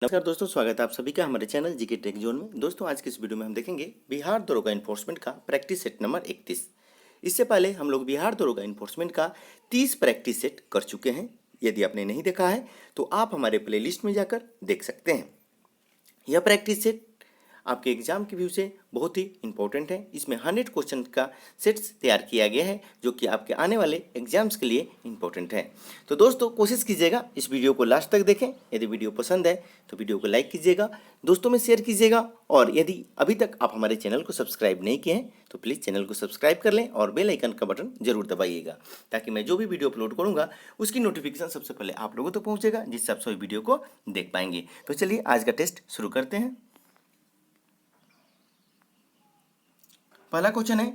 नमस्कार दोस्तों, स्वागत है आप सभी का हमारे चैनल जीके टेक जोन में। दोस्तों, आज के इस वीडियो में हम देखेंगे बिहार दरोगा इन्फोर्समेंट का प्रैक्टिस सेट नंबर 31। इससे पहले हम लोग बिहार दरोगा इन्फोर्समेंट का 30 प्रैक्टिस सेट कर चुके हैं। यदि आपने नहीं देखा है तो आप हमारे प्लेलिस्ट में जाकर देख सकते हैं। यह प्रैक्टिस सेट आपके एग्जाम के व्यू से बहुत ही इंपॉर्टेंट है। इसमें 100 क्वेश्चन का सेट्स तैयार किया गया है जो कि आपके आने वाले एग्जाम्स के लिए इंपॉर्टेंट है। तो दोस्तों, कोशिश कीजिएगा इस वीडियो को लास्ट तक देखें। यदि वीडियो पसंद है तो वीडियो को लाइक कीजिएगा, दोस्तों में शेयर कीजिएगा, और यदि अभी तक आप हमारे चैनल को सब्सक्राइब नहीं किए हैं तो प्लीज़ चैनल को सब्सक्राइब कर लें और बेल आइकन का बटन जरूर दबाइएगा, ताकि मैं जो भी वीडियो अपलोड करूँगा उसकी नोटिफिकेशन सबसे पहले आप लोगों तक पहुँचेगा, जिससे आप सभी वीडियो को देख पाएंगे। तो चलिए आज का टेस्ट शुरू करते हैं। पहला क्वेश्चन है,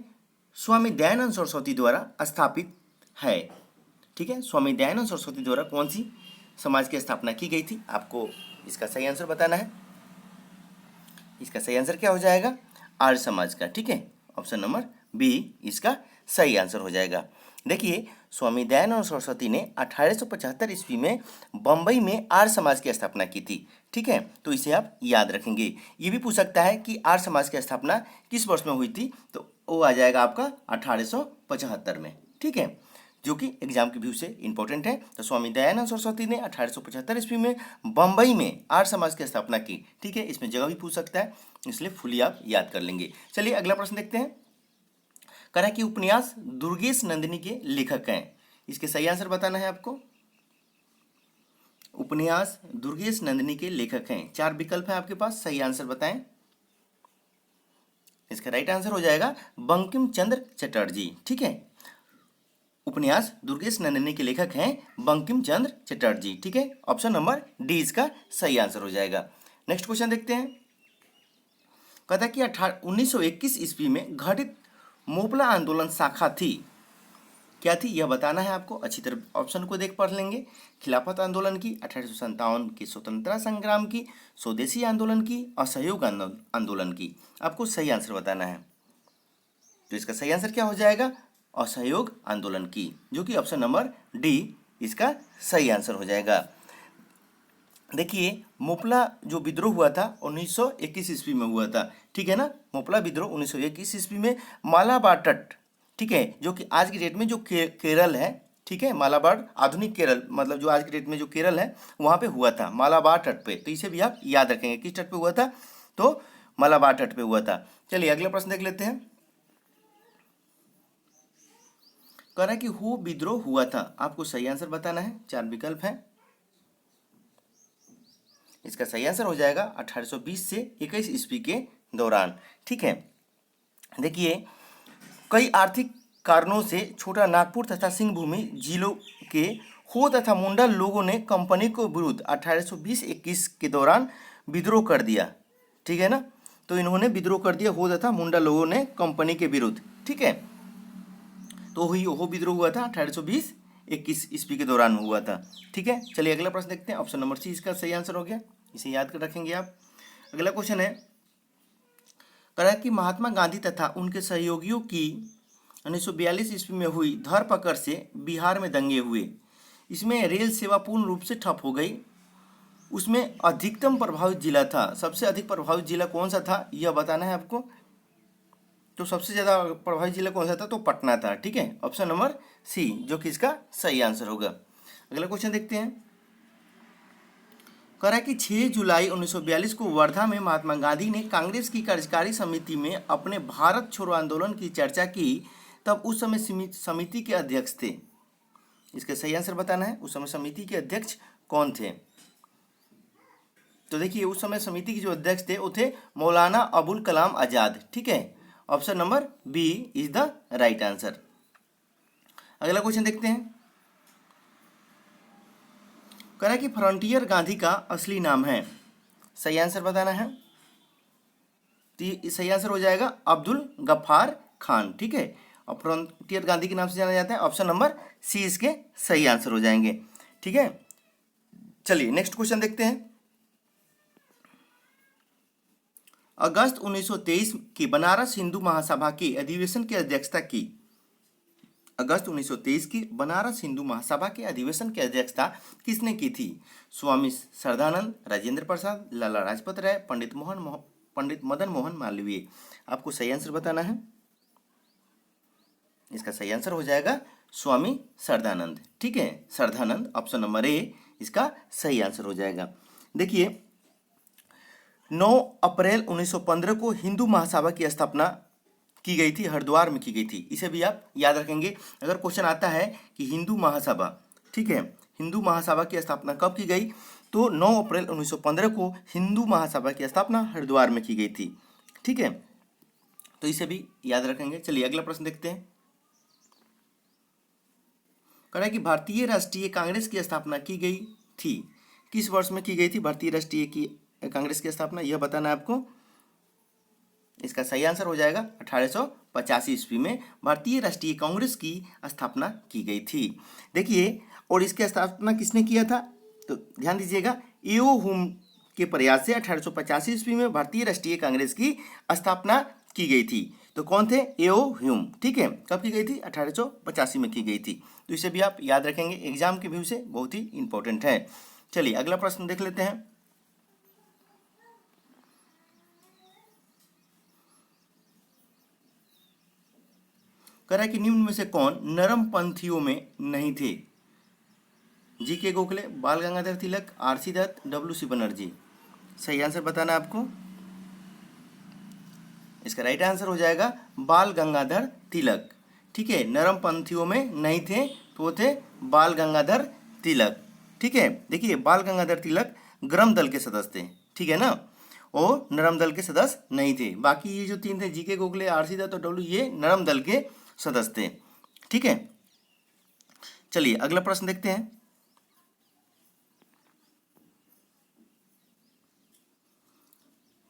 स्वामी दयानंद सरस्वती द्वारा स्थापित है। ठीक है, स्वामी दयानंद सरस्वती द्वारा कौन सी समाज की स्थापना की गई थी? आपको इसका सही आंसर बताना है। इसका सही आंसर क्या हो जाएगा? आर्य समाज का। ठीक है, ऑप्शन नंबर बी इसका सही आंसर हो जाएगा। देखिए, स्वामी दयानंद सरस्वती ने 1875 ईस्वी में बम्बई में आर्य समाज की स्थापना की थी। ठीक है, तो इसे आप याद रखेंगे। ये भी पूछ सकता है कि आर्य समाज की स्थापना किस वर्ष में हुई थी, तो वो आ जाएगा आपका 1875 में। ठीक है, जो कि एग्जाम के व्यू से इंपॉर्टेंट है। तो स्वामी दयानंद सरस्वती ने 1875 ईस्वी में बम्बई में आर्य समाज की स्थापना की। ठीक है, इसमें जगह भी पूछ सकता है, इसलिए फुली आप याद कर लेंगे। चलिए अगला प्रश्न देखते हैं। कह रहा है कि उपन्यास दुर्गेश नंदिनी के लेखक हैं। इसके सही आंसर बताना है आपको। उपन्यास दुर्गेश नंदिनी के लेखक हैं। 4 विकल्प हैं आपके पास, सही आंसर बताएं। इसका राइट आंसर हो जाएगा बंकिम चंद्र चटर्जी। ठीक है, उपन्यास दुर्गेश नंदिनी के लेखक हैं बंकिम चंद्र चटर्जी। ठीक है, ऑप्शन नंबर डी इसका सही आंसर हो जाएगा। नेक्स्ट क्वेश्चन देखते हैं। कहता है कि 1921 ईस्वी में घटित मोपला आंदोलन शाखा थी। क्या थी यह बताना है आपको। अच्छी तरह ऑप्शन को देख पढ़ लेंगे। खिलाफत आंदोलन की, 1857 की स्वतंत्रता संग्राम की, स्वदेशी आंदोलन की, असहयोग आंदोलन की। आपको सही आंसर बताना है। तो इसका सही आंसर क्या हो जाएगा? असहयोग आंदोलन की, जो कि ऑप्शन नंबर डी इसका सही आंसर हो जाएगा। देखिए, मोपला जो विद्रोह हुआ था 1921 ईस्वी में हुआ था। ठीक है ना, मोपला विद्रोह 1921 ईस्वी में मालाबार तट, ठीक है, जो कि आज की डेट में जो केरल है, ठीक है, मालाबार आधुनिक केरल, मतलब जो आज की डेट में जो केरल है वहाँ पे हुआ था, मालाबार तट पे। तो इसे भी आप याद रखेंगे, किस तट पे हुआ था? तो मालाबार तट पे हुआ था। चलिए अगला प्रश्न देख लेते हैं। कह रहा है कि हु विद्रोह हुआ था। आपको सही आंसर बताना है। 4 विकल्प हैं। इसका सही आंसर हो जाएगा 1820 से 21 ईस्वी के दौरान। ठीक है, देखिए, कई आर्थिक कारणों से छोटा नागपुर तथा सिंहभूमि जिलों के हो तथा मुंडा लोगों ने कंपनी को विरुद्ध 1820-21 के दौरान विद्रोह कर दिया। ठीक है ना, तो इन्होंने विद्रोह कर दिया, हो तथा मुंडा लोगों ने कंपनी के विरुद्ध। ठीक है, तो हो विद्रोह हुआ था 1820-21 ईस्वी के दौरान हुआ था। ठीक है, चलिए अगला प्रश्न देखते हैं। ऑप्शन नंबर सी इसका सही आंसर हो गया, इसे याद कर रखेंगे आप। अगला क्वेश्चन है, कह रहा है कि महात्मा गांधी तथा उनके सहयोगियों की 1942 ईस्वी में हुई धरपकड़ से बिहार में दंगे हुए। इसमें रेल सेवा पूर्ण रूप से ठप हो गई। उसमें अधिकतम प्रभावित जिला था, सबसे अधिक प्रभावित जिला कौन सा था यह बताना है आपको। तो सबसे ज़्यादा प्रभावित जिला कौन सा था? तो पटना था। ठीक है, ऑप्शन नंबर सी, जो कि इसका सही आंसर होगा। अगला क्वेश्चन देखते हैं। कह रहा है कि 6 जुलाई 1942 को वर्धा में महात्मा गांधी ने कांग्रेस की कार्यकारी समिति में अपने भारत छोड़ो आंदोलन की चर्चा की। तब उस समय समिति के अध्यक्ष थे। इसका सही आंसर बताना है। उस समय समिति के अध्यक्ष कौन थे? तो देखिए, उस समय समिति के जो अध्यक्ष थे वो थे मौलाना अबुल कलाम आजाद। ठीक है, option number B is the right answer. अगला क्वेश्चन देखते हैं। कह रहा है कि फ्रंटियर गांधी का असली नाम है। सही आंसर बताना है। तो सही आंसर हो जाएगा अब्दुल गफ्फार खान। ठीक है, और फ्रंटियर गांधी के नाम से जाना जाता है। ऑप्शन नंबर सी इसके सही आंसर हो जाएंगे। ठीक है, चलिए नेक्स्ट क्वेश्चन देखते हैं। अगस्त 1923 की बनारस हिंदू महासभा की अधिवेशन की अध्यक्षता की। अगस्त 1923 की बनारस हिंदू महासभा के अधिवेशन की अध्यक्षता किसने की थी? स्वामी श्रद्धानंद, राजेंद्र प्रसाद, लाला लाजपत राय, पंडित मदन मोहन मालवीय। आपको सही आंसर बताना है। इसका सही आंसर हो जाएगा स्वामी श्रद्धानंद। ठीक है, श्रद्धानंद, ऑप्शन नंबर ए इसका सही आंसर हो जाएगा। देखिए 9 अप्रैल 1915 को हिंदू महासभा की स्थापना की गई थी, हरिद्वार में की गई थी। इसे भी आप याद रखेंगे। अगर क्वेश्चन आता है कि हिंदू महासभा, ठीक है, हिंदू महासभा की स्थापना कब की गई, तो 9 अप्रैल 1915 को हिंदू महासभा की स्थापना हरिद्वार में की गई थी। ठीक है, तो इसे भी याद रखेंगे। चलिए अगला प्रश्न देखते हैं। कह रहा है कि भारतीय राष्ट्रीय कांग्रेस की स्थापना की गई थी, किस वर्ष में की गई थी भारतीय राष्ट्रीय की कांग्रेस की स्थापना, यह बताना है आपको। इसका सही आंसर हो जाएगा 1885 ईस्वी में भारतीय राष्ट्रीय कांग्रेस की स्थापना की गई थी। देखिए, और इसकी स्थापना किसने किया था, तो ध्यान दीजिएगा, एओ हुम के प्रयास से 1885 ईस्वी में भारतीय राष्ट्रीय कांग्रेस की स्थापना की गई थी। तो कौन थे? एओ ह्यूम। ठीक है, कब की गई थी? 1885 में की गई थी। तो इसे भी आप याद रखेंगे, एग्जाम के व्यू से बहुत ही इंपॉर्टेंट है। चलिए अगला प्रश्न देख लेते हैं। कह रहा है कि निम्न में से कौन नरम पंथियों में नहीं थे? जी.के. गोखले, बाल गंगाधर तिलक, आर.सी. दत्त, डब्ल्यू.सी. बनर्जी। सही आंसर बताना आपको। इसका राइट आंसर हो जाएगा बाल गंगाधर तिलक। ठीक है, नरम पंथियों में नहीं थे, तो वो थे बाल गंगाधर तिलक। ठीक है, देखिए बाल गंगाधर तिलक गरम दल के सदस्य थे, ठीक है ना, वो नरम दल के सदस्य नहीं थे। बाकी ये जो तीन थे, जी.के. गोखले, आर.सी. दत्त और डब्ल्यू, ये नरम दल के सदस्य थे। ठीक है, चलिए अगला प्रश्न देखते हैं।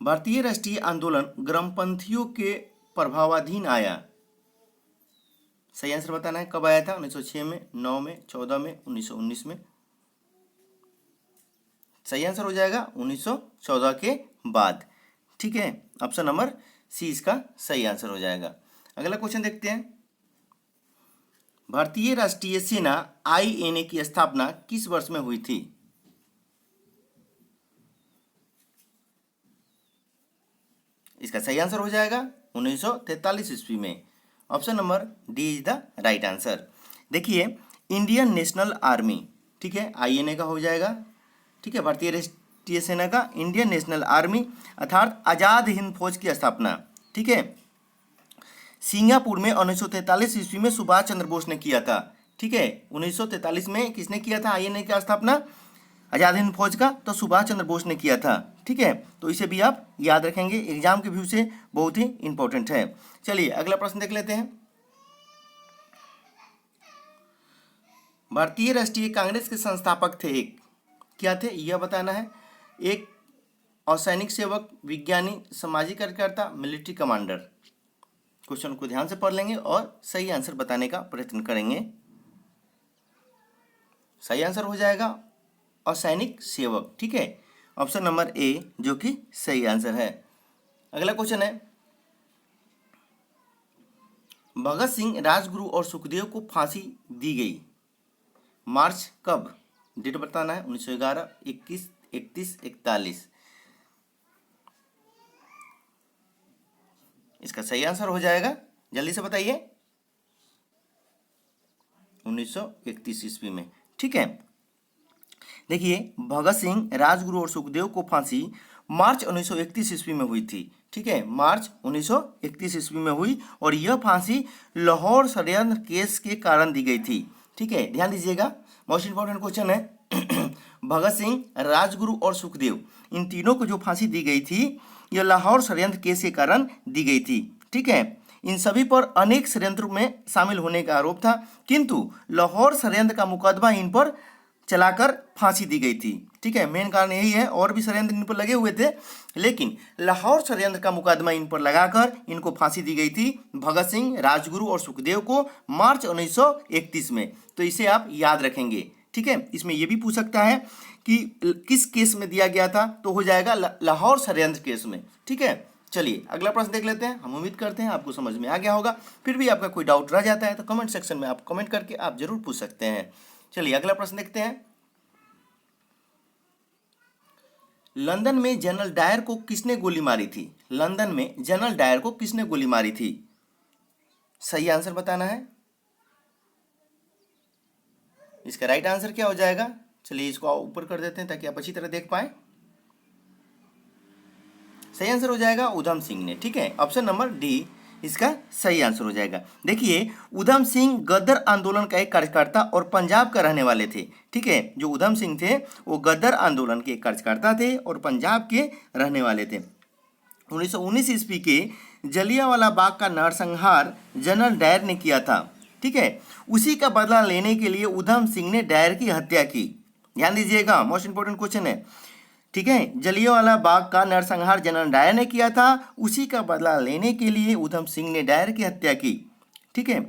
भारतीय राष्ट्रीय आंदोलन ग्रामपंथियों के प्रभावाधीन आया। सही आंसर बताना है, कब आया था? 1906 में, 9 में, 14 में, 1919 में। सही आंसर हो जाएगा 1914 के बाद। ठीक है, ऑप्शन नंबर सी इसका सही आंसर हो जाएगा। अगला क्वेश्चन देखते हैं। भारतीय राष्ट्रीय सेना आईएनए की स्थापना किस वर्ष में हुई थी? इसका सही आंसर हो जाएगा 1943 ईस्वी में। Option number D is the right answer. देखिए इंडियन नेशनल आर्मी, ठीक है, आईएनए का हो जाएगा। ठीक है, भारतीय राष्ट्रीय सेना का इंडियन नेशनल आर्मी अर्थात आजाद हिंद फौज की स्थापना, ठीक है, सिंगापुर में 1943 ईस्वी में सुभाष चंद्र बोस ने किया था। ठीक है, 1943 में किसने किया था आईएनए की स्थापना? आजाद हिंद फौज का तो सुभाष चंद्र बोस ने किया था। ठीक है, तो इसे भी आप याद रखेंगे, एग्जाम के व्यू से बहुत ही इंपॉर्टेंट है। चलिए अगला प्रश्न देख लेते हैं। भारतीय राष्ट्रीय कांग्रेस के संस्थापक थे एक, क्या थे यह बताना है। एक असैनिक सेवक, विज्ञानी, सामाजिक कार्यकर्ता, मिलिट्री कमांडर। क्वेश्चन को ध्यान से पढ़ लेंगे और सही आंसर बताने का प्रयत्न करेंगे। सही आंसर हो जाएगा असैनिक सेवक। ठीक है, ऑप्शन नंबर ए जो कि सही आंसर है। अगला क्वेश्चन है, भगत सिंह, राजगुरु और सुखदेव को फांसी दी गई मार्च कब? डेट बताना है। 1911, 21, 31, 41। इसका सही आंसर हो जाएगा, जल्दी से बताइए, 1931 ईस्वी में। ठीक है, देखिए भगत सिंह, राजगुरु और सुखदेव को फांसी मार्च 1931 ईस्वी में हुई थी। ठीक है, मार्च 1931 ईस्वी में हुई और यह फांसी लाहौर षड्यंत्र केस के कारण दी गई थी। ठीक है, ध्यान दीजिएगा, मोस्ट इंपॉर्टेंट क्वेश्चन है। भगत सिंह, राजगुरु और सुखदेव, इन तीनों को जो फांसी दी गई थी यह लाहौर षड्यंत्र केस के कारण दी गई थी। ठीक है, इन सभी पर अनेक षड्यंत्रों में शामिल होने का आरोप था, किंतु लाहौर षड्यंत्र का मुकदमा इन पर चलाकर फांसी दी गई थी। ठीक है, मेन कारण यही है, और भी षड्यंत्र इन पर लगे हुए थे, लेकिन लाहौर षड्यंत्र का मुकदमा इन पर लगाकर इनको फांसी दी गई थी, भगत सिंह, राजगुरु और सुखदेव को मार्च 1931 में। तो इसे आप याद रखेंगे। ठीक है, इसमें यह भी पूछ सकता है कि किस केस में दिया गया था, तो हो जाएगा लाहौर षड्यंत्र केस में। ठीक है, चलिए अगला प्रश्न देख लेते हैं। हम उम्मीद करते हैं आपको समझ में आ गया होगा। फिर भी आपका कोई डाउट रह जाता है तो कमेंट सेक्शन में आप कमेंट करके आप जरूर पूछ सकते हैं। चलिए अगला प्रश्न देखते हैं। लंदन में जनरल डायर को किसने गोली मारी थी? लंदन में जनरल डायर को किसने गोली मारी थी? सही आंसर बताना है। इसका राइट आंसर क्या हो जाएगा? चलिए इसको ऊपर कर देते हैं ताकि आप अच्छी तरह देख पाए। सही आंसर हो जाएगा उधम सिंह ने। ठीक है, ऑप्शन नंबर डी इसका सही आंसर हो जाएगा। देखिए उधम सिंह गदर आंदोलन का एक कार्यकर्ता और पंजाब का रहने वाले थे। ठीक है, जो उधम सिंह थे वो गदर आंदोलन के एक कार्यकर्ता थे और पंजाब के रहने वाले थे। 1919 ईस्वी के जलियांवाला बाग का नरसंहार जनरल डायर ने किया था। ठीक है, उसी का बदला लेने के लिए उधम सिंह ने डायर की हत्या की। ध्यान दीजिएगा, मोस्ट इंपोर्टेंट क्वेश्चन है। ठीक है, जलियांवाला बाग का नरसंहार जनरल डायर ने किया था, उसी का बदला लेने के लिए उधम सिंह ने डायर की हत्या की। ठीक है,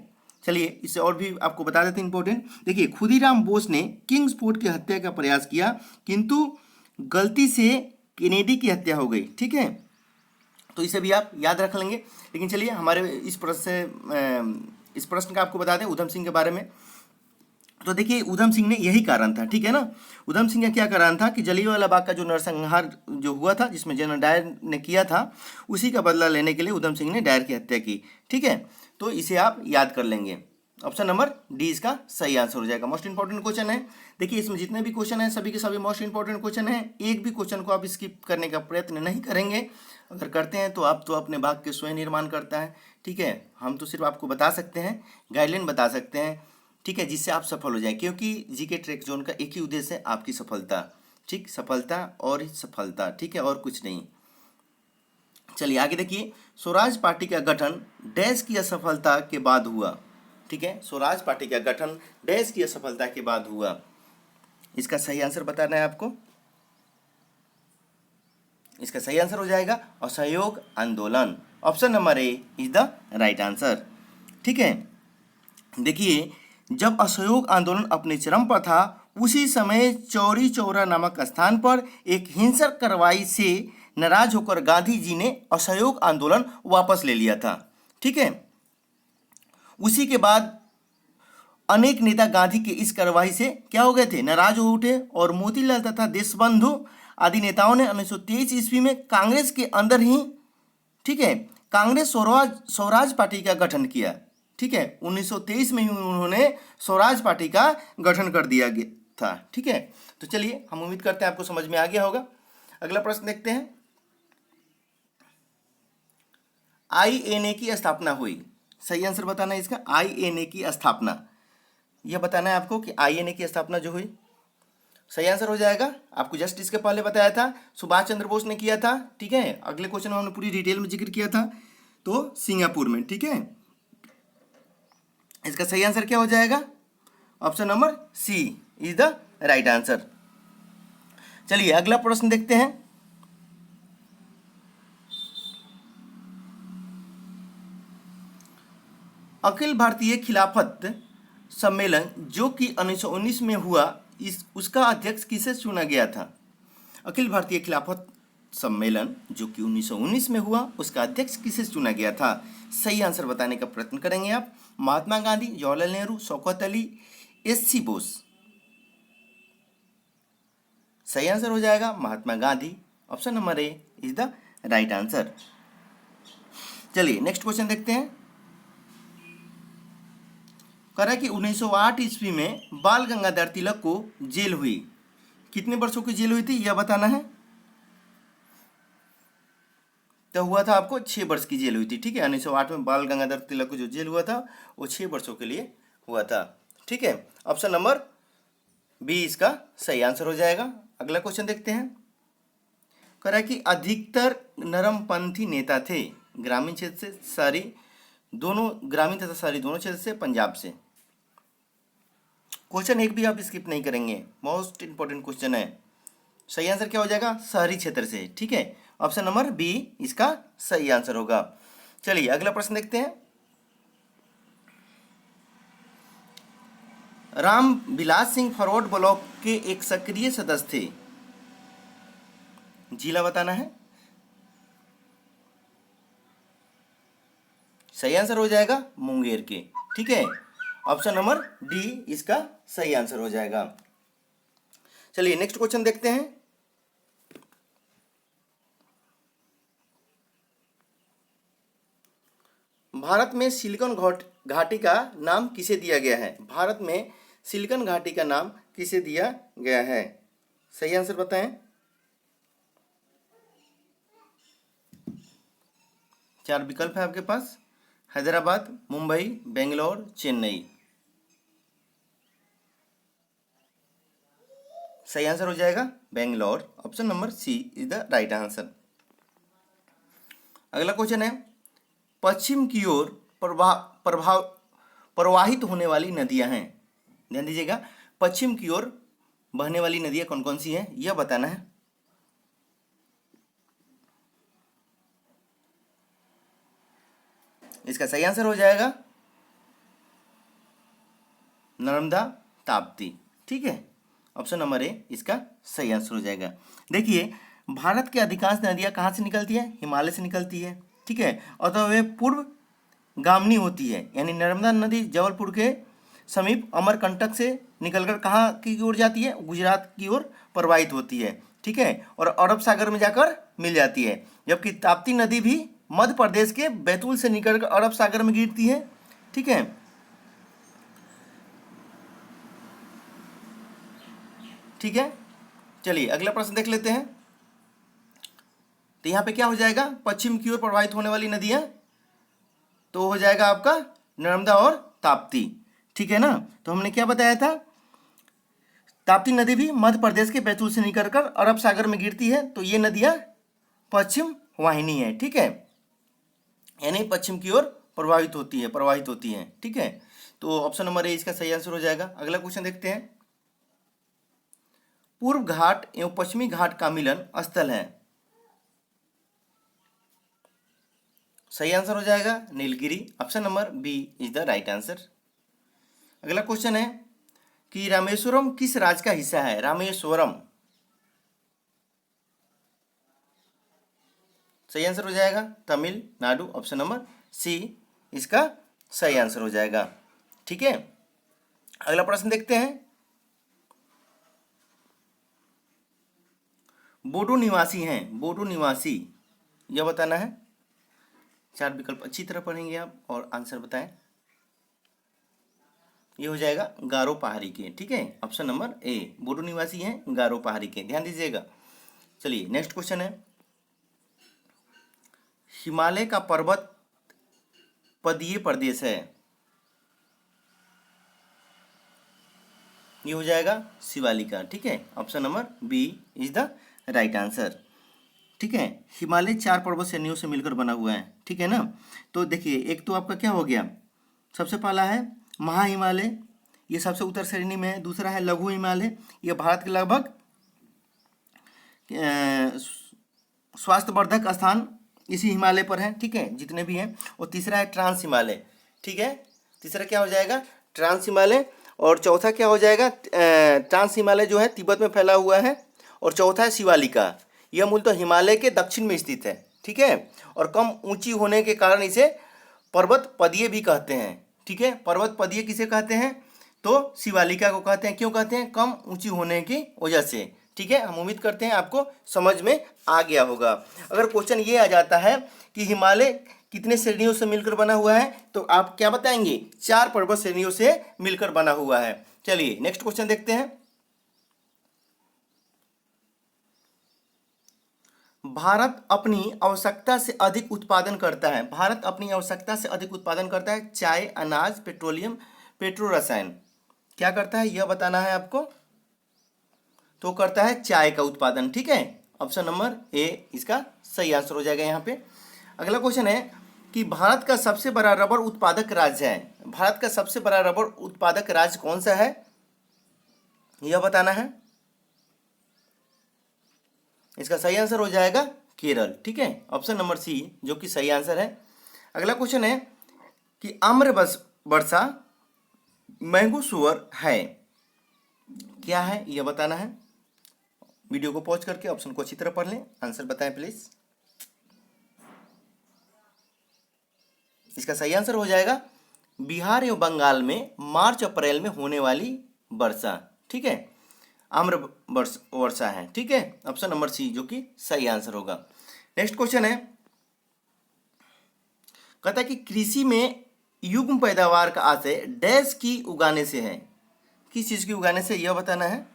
चलिए इससे और भी आपको बता देते हैं इंपॉर्टेंट। देखिए खुदीराम बोस ने किंग्सफोर्ड की हत्या का प्रयास किया किंतु गलती से केनेडी की हत्या हो गई। ठीक है, तो इसे भी आप याद रख लेंगे। लेकिन चलिए हमारे इस प्रश्न का आपको बता दें उधम सिंह के बारे में। तो देखिए उधम सिंह ने यही कारण था, ठीक है ना, उधम सिंह का क्या कारण था कि जलियांवाला बाग का जो नरसंहार जो हुआ था जिसमें जनरल डायर ने किया था, उसी का बदला लेने के लिए उधम सिंह ने डायर की हत्या की। ठीक है, तो इसे आप याद कर लेंगे। ऑप्शन नंबर डी इसका सही आंसर हो जाएगा। मोस्ट इंपॉर्टेंट क्वेश्चन है। देखिए इसमें जितने भी क्वेश्चन है सभी के सभी मोस्ट इंपॉर्टेंट क्वेश्चन है। एक भी क्वेश्चन को आप स्किप करने का प्रयत्न नहीं करेंगे। अगर करते हैं तो आप तो अपने भाग्य के स्वयं निर्माण करता है। ठीक है, हम तो सिर्फ आपको बता सकते हैं, गाइडलाइन बता सकते हैं। ठीक है, जिससे आप सफल हो जाएं, क्योंकि जीके ट्रैक जोन का एक ही उद्देश्य है, आपकी सफलता। ठीक, सफलता और सफलता। ठीक है, और कुछ नहीं। चलिए आगे देखिए, स्वराज पार्टी का गठन डैश की असफलता के बाद हुआ। ठीक है, स्वराज पार्टी का गठन डैश की असफलता के बाद हुआ। इसका सही आंसर बताना है आपको। इसका सही आंसर हो जाएगा असहयोग आंदोलन। Option number A is the right answer. ठीक है, देखिए जब असहयोग आंदोलन अपने चरम पर था उसी समय चौरी चौरा नामक स्थान पर एक हिंसक कार्रवाई से नाराज होकर गांधी जी ने असहयोग आंदोलन वापस ले लिया था। ठीक है, उसी के बाद अनेक नेता गांधी के इस कार्रवाई से क्या हो गए थे, नाराज हो उठे और मोतीलाल तथा देशबंधु आदि नेताओं ने 1923 ईस्वी में कांग्रेस के अंदर ही, ठीक है, कांग्रेस स्वराज पार्टी का गठन किया। ठीक है, 1923 में ही उन्होंने स्वराज पार्टी का गठन कर दिया गया था। ठीक है, तो चलिए हम उम्मीद करते हैं आपको समझ में आ गया होगा। अगला प्रश्न देखते हैं। आईएनए की स्थापना हुई। सही आंसर बताना है इसका। आईएनए की स्थापना, यह बताना है आपको कि आईएनए की स्थापना जो हुई, सही आंसर हो जाएगा। आपको जस्ट इसके पहले बताया था सुभाष चंद्र बोस ने किया था। ठीक है, अगले क्वेश्चन में हमने पूरी डिटेल में जिक्र किया था, तो सिंगापुर में। ठीक है, इसका सही आंसर क्या हो जाएगा? Option number C is the right answer. चलिए अगला प्रश्न देखते हैं। अखिल भारतीय खिलाफत सम्मेलन जो कि 1919 में हुआ, उसका अध्यक्ष किसे चुना गया था? अखिल भारतीय खिलाफत सम्मेलन जो कि 1919 में हुआ, उसका अध्यक्ष किसे चुना गया था? सही आंसर बताने का प्रयत्न करेंगे आप। महात्मा गांधी, जवाहरलाल नेहरू, शौकत अली, एस.सी. बोस। सही आंसर हो जाएगा Mahatma Gandhi. Option number A is the right answer. चलिए नेक्स्ट क्वेश्चन देखते हैं। कह रहा है कि 1908 ईस्वी में बाल गंगाधर तिलक को जेल हुई। कितने वर्षों की जेल हुई थी यह बताना है। तो हुआ था आपको 6 वर्ष की जेल हुई थी। ठीक है, 1908 में बाल गंगाधर तिलक को जो जेल हुआ था वो 6 वर्षों के लिए हुआ था। ठीक है, ऑप्शन नंबर बी इसका सही आंसर हो जाएगा। अगला क्वेश्चन देखते हैं। कह रहा है कि अधिकतर नरमपंथी नेता थे ग्रामीण क्षेत्र से, शहरी दोनों, ग्रामीण तथा शहरी दोनों क्षेत्र से, पंजाब से। क्वेश्चन एक भी आप स्किप नहीं करेंगे, मोस्ट इंपॉर्टेंट क्वेश्चन है। सही आंसर क्या हो जाएगा? शहरी क्षेत्र से। ठीक है, ऑप्शन नंबर बी इसका सही आंसर होगा। चलिए अगला प्रश्न देखते हैं। राम विलास सिंह फरवर्ड ब्लॉक के एक सक्रिय सदस्य थे। जिला बताना है। सही आंसर हो जाएगा मुंगेर के। ठीक है, ऑप्शन नंबर डी इसका सही आंसर हो जाएगा। चलिए नेक्स्ट क्वेश्चन देखते हैं। भारत में सिलिकॉन घाटी का नाम किसे दिया गया है? भारत में सिलिकॉन घाटी का नाम किसे दिया गया है? सही आंसर बताएं। चार विकल्प है आपके पास, हैदराबाद, मुंबई, बेंगलोर, चेन्नई। सही आंसर हो जाएगा Bangalore, option number C is the right answer. अगला क्वेश्चन है, पश्चिम की ओर प्रवाहित होने वाली नदियां हैं। ध्यान दीजिएगा, पश्चिम की ओर बहने वाली नदियां कौन कौन सी हैं यह बताना है। इसका सही आंसर हो जाएगा नर्मदा, ताप्ती। ठीक है, ऑप्शन नंबर ए इसका सही आंसर हो जाएगा। देखिए, भारत की अधिकांश नदियां कहाँ से निकलती है? हिमालय से निकलती है। ठीक है, और तो वे पूर्व गामिनी होती है, यानी नर्मदा नदी जबलपुर के समीप अमरकंटक से निकलकर कहाँ की ओर जाती है? गुजरात की ओर प्रवाहित होती है। ठीक है, और अरब सागर में जाकर मिल जाती है। जबकि ताप्ती नदी भी मध्य प्रदेश के बैतूल से निकलकर अरब सागर में गिरती है। ठीक है, ठीक है, चलिए अगला प्रश्न देख लेते हैं। तो यहाँ पे क्या हो जाएगा? पश्चिम की ओर प्रवाहित होने वाली नदियाँ तो हो जाएगा आपका नर्मदा और ताप्ती। ठीक है ना, तो हमने क्या बताया था? ताप्ती नदी भी मध्य प्रदेश के बैतूल से निकलकर अरब सागर में गिरती है, तो ये नदियाँ पश्चिम वाहिनी है। ठीक है, यानी पश्चिम की ओर प्रवाहित होती हैं। ठीक है, तो ऑप्शन नंबर ए इसका सही आंसर हो जाएगा। अगला क्वेश्चन देखते हैं, पूर्व घाट एवं पश्चिमी घाट का मिलन स्थल है। सही आंसर हो जाएगा Nilgiri, option number B is the right answer. अगला क्वेश्चन है कि रामेश्वरम किस राज्य का हिस्सा है? रामेश्वरम, सही आंसर हो जाएगा तमिलनाडु, ऑप्शन नंबर सी इसका सही आंसर हो जाएगा। ठीक है, अगला प्रश्न देखते हैं, बोडो निवासी हैं, बोडो निवासी यह बताना है। चार विकल्प अच्छी तरह पढ़ेंगे आप और आंसर बताएं। ये हो जाएगा गारो पहाड़ी के। ठीक है, ऑप्शन नंबर ए, बोडो निवासी हैं गारो पहाड़ी के, ध्यान दीजिएगा। चलिए नेक्स्ट क्वेश्चन है, हिमालय का पर्वत पदीय प्रदेश है। ये हो जाएगा शिवालिका। ठीक है, option number B is the right answer. ठीक है, हिमालय 4 पर्वत श्रेणियों से मिलकर बना हुआ है। ठीक है ना, तो देखिए, एक तो आपका क्या हो गया, सबसे पहला है महा हिमालय, ये सबसे उत्तर श्रेणी में है। दूसरा है लघु हिमालय, ये भारत के लगभग स्वास्थ्यवर्धक स्थान इसी हिमालय पर है। ठीक है, जितने भी हैं। और तीसरा है ट्रांस हिमालय। ठीक है, तीसरा क्या हो जाएगा? ट्रांस हिमालय। और चौथा क्या हो जाएगा? ट्रांस हिमालय जो है तिब्बत में फैला हुआ है। और चौथा है शिवालिका, यह मूलतः हिमालय के दक्षिण में स्थित है। ठीक है, और कम ऊंची होने के कारण इसे पर्वत पदीय भी कहते हैं। ठीक है, पर्वत पदीय किसे कहते हैं? तो शिवालिका को कहते हैं। क्यों कहते हैं? कम ऊंची होने की वजह से। ठीक है, हम उम्मीद करते हैं आपको समझ में आ गया होगा। अगर क्वेश्चन ये आ जाता है कि हिमालय कितने श्रेणियों से मिलकर बना हुआ है, तो आप क्या बताएंगे? 4 पर्वत श्रेणियों से मिलकर बना हुआ है। चलिए नेक्स्ट क्वेश्चन देखते हैं, भारत अपनी आवश्यकता से अधिक उत्पादन करता है। भारत अपनी आवश्यकता से अधिक उत्पादन करता है चाय, अनाज, पेट्रोलियम, पेट्रो रसायन। क्या करता है यह बताना है आपको। तो करता है चाय का उत्पादन। ठीक है, ऑप्शन नंबर ए इसका सही आंसर हो जाएगा यहाँ पे। अगला क्वेश्चन है कि भारत का सबसे बड़ा रबर उत्पादक राज्य है। भारत का सबसे बड़ा रबर उत्पादक राज्य कौन सा है यह बताना है। इसका सही आंसर हो जाएगा केरल। ठीक है, ऑप्शन नंबर सी जो कि सही आंसर है। अगला क्वेश्चन है कि आम्र वर्षा मैंगो सुअर है, क्या है यह बताना है। वीडियो को पॉज करके ऑप्शन को अच्छी तरह पढ़ लें, आंसर बताएं प्लीज। इसका सही आंसर हो जाएगा बिहार एवं बंगाल में मार्च अप्रैल में होने वाली वर्षा, ठीक है, आम्र वर्षा है, ठीक है, ऑप्शन नंबर सी जो कि सही आंसर होगा। नेक्स्ट क्वेश्चन है, कहता है कि कृषि में युग्म पैदावार का आशय डैश की उगाने से है, किस चीज की उगाने से, यह बताना है।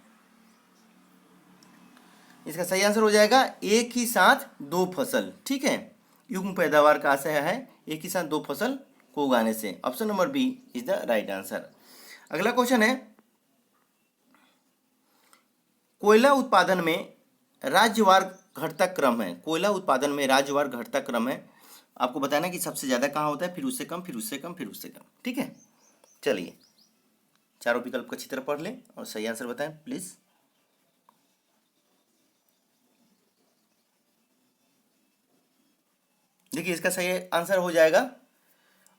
इसका सही आंसर हो जाएगा एक ही साथ दो फसल, ठीक है, युग्म पैदावार का आशय है एक ही साथ दो फसल को उगाने से, option number B is the right answer. अगला क्वेश्चन है, कोयला उत्पादन में राज्यवार घटता क्रम है, कोयला उत्पादन में राज्यवार घटता क्रम है, आपको बताना है कि सबसे ज्यादा कहाँ होता है, फिर उससे कम, फिर उससे कम, फिर उससे कम, ठीक है। चलिए चारों विकल्प को अच्छी तरह पढ़ लें और सही आंसर बताएं प्लीज। देखिए इसका सही आंसर हो जाएगा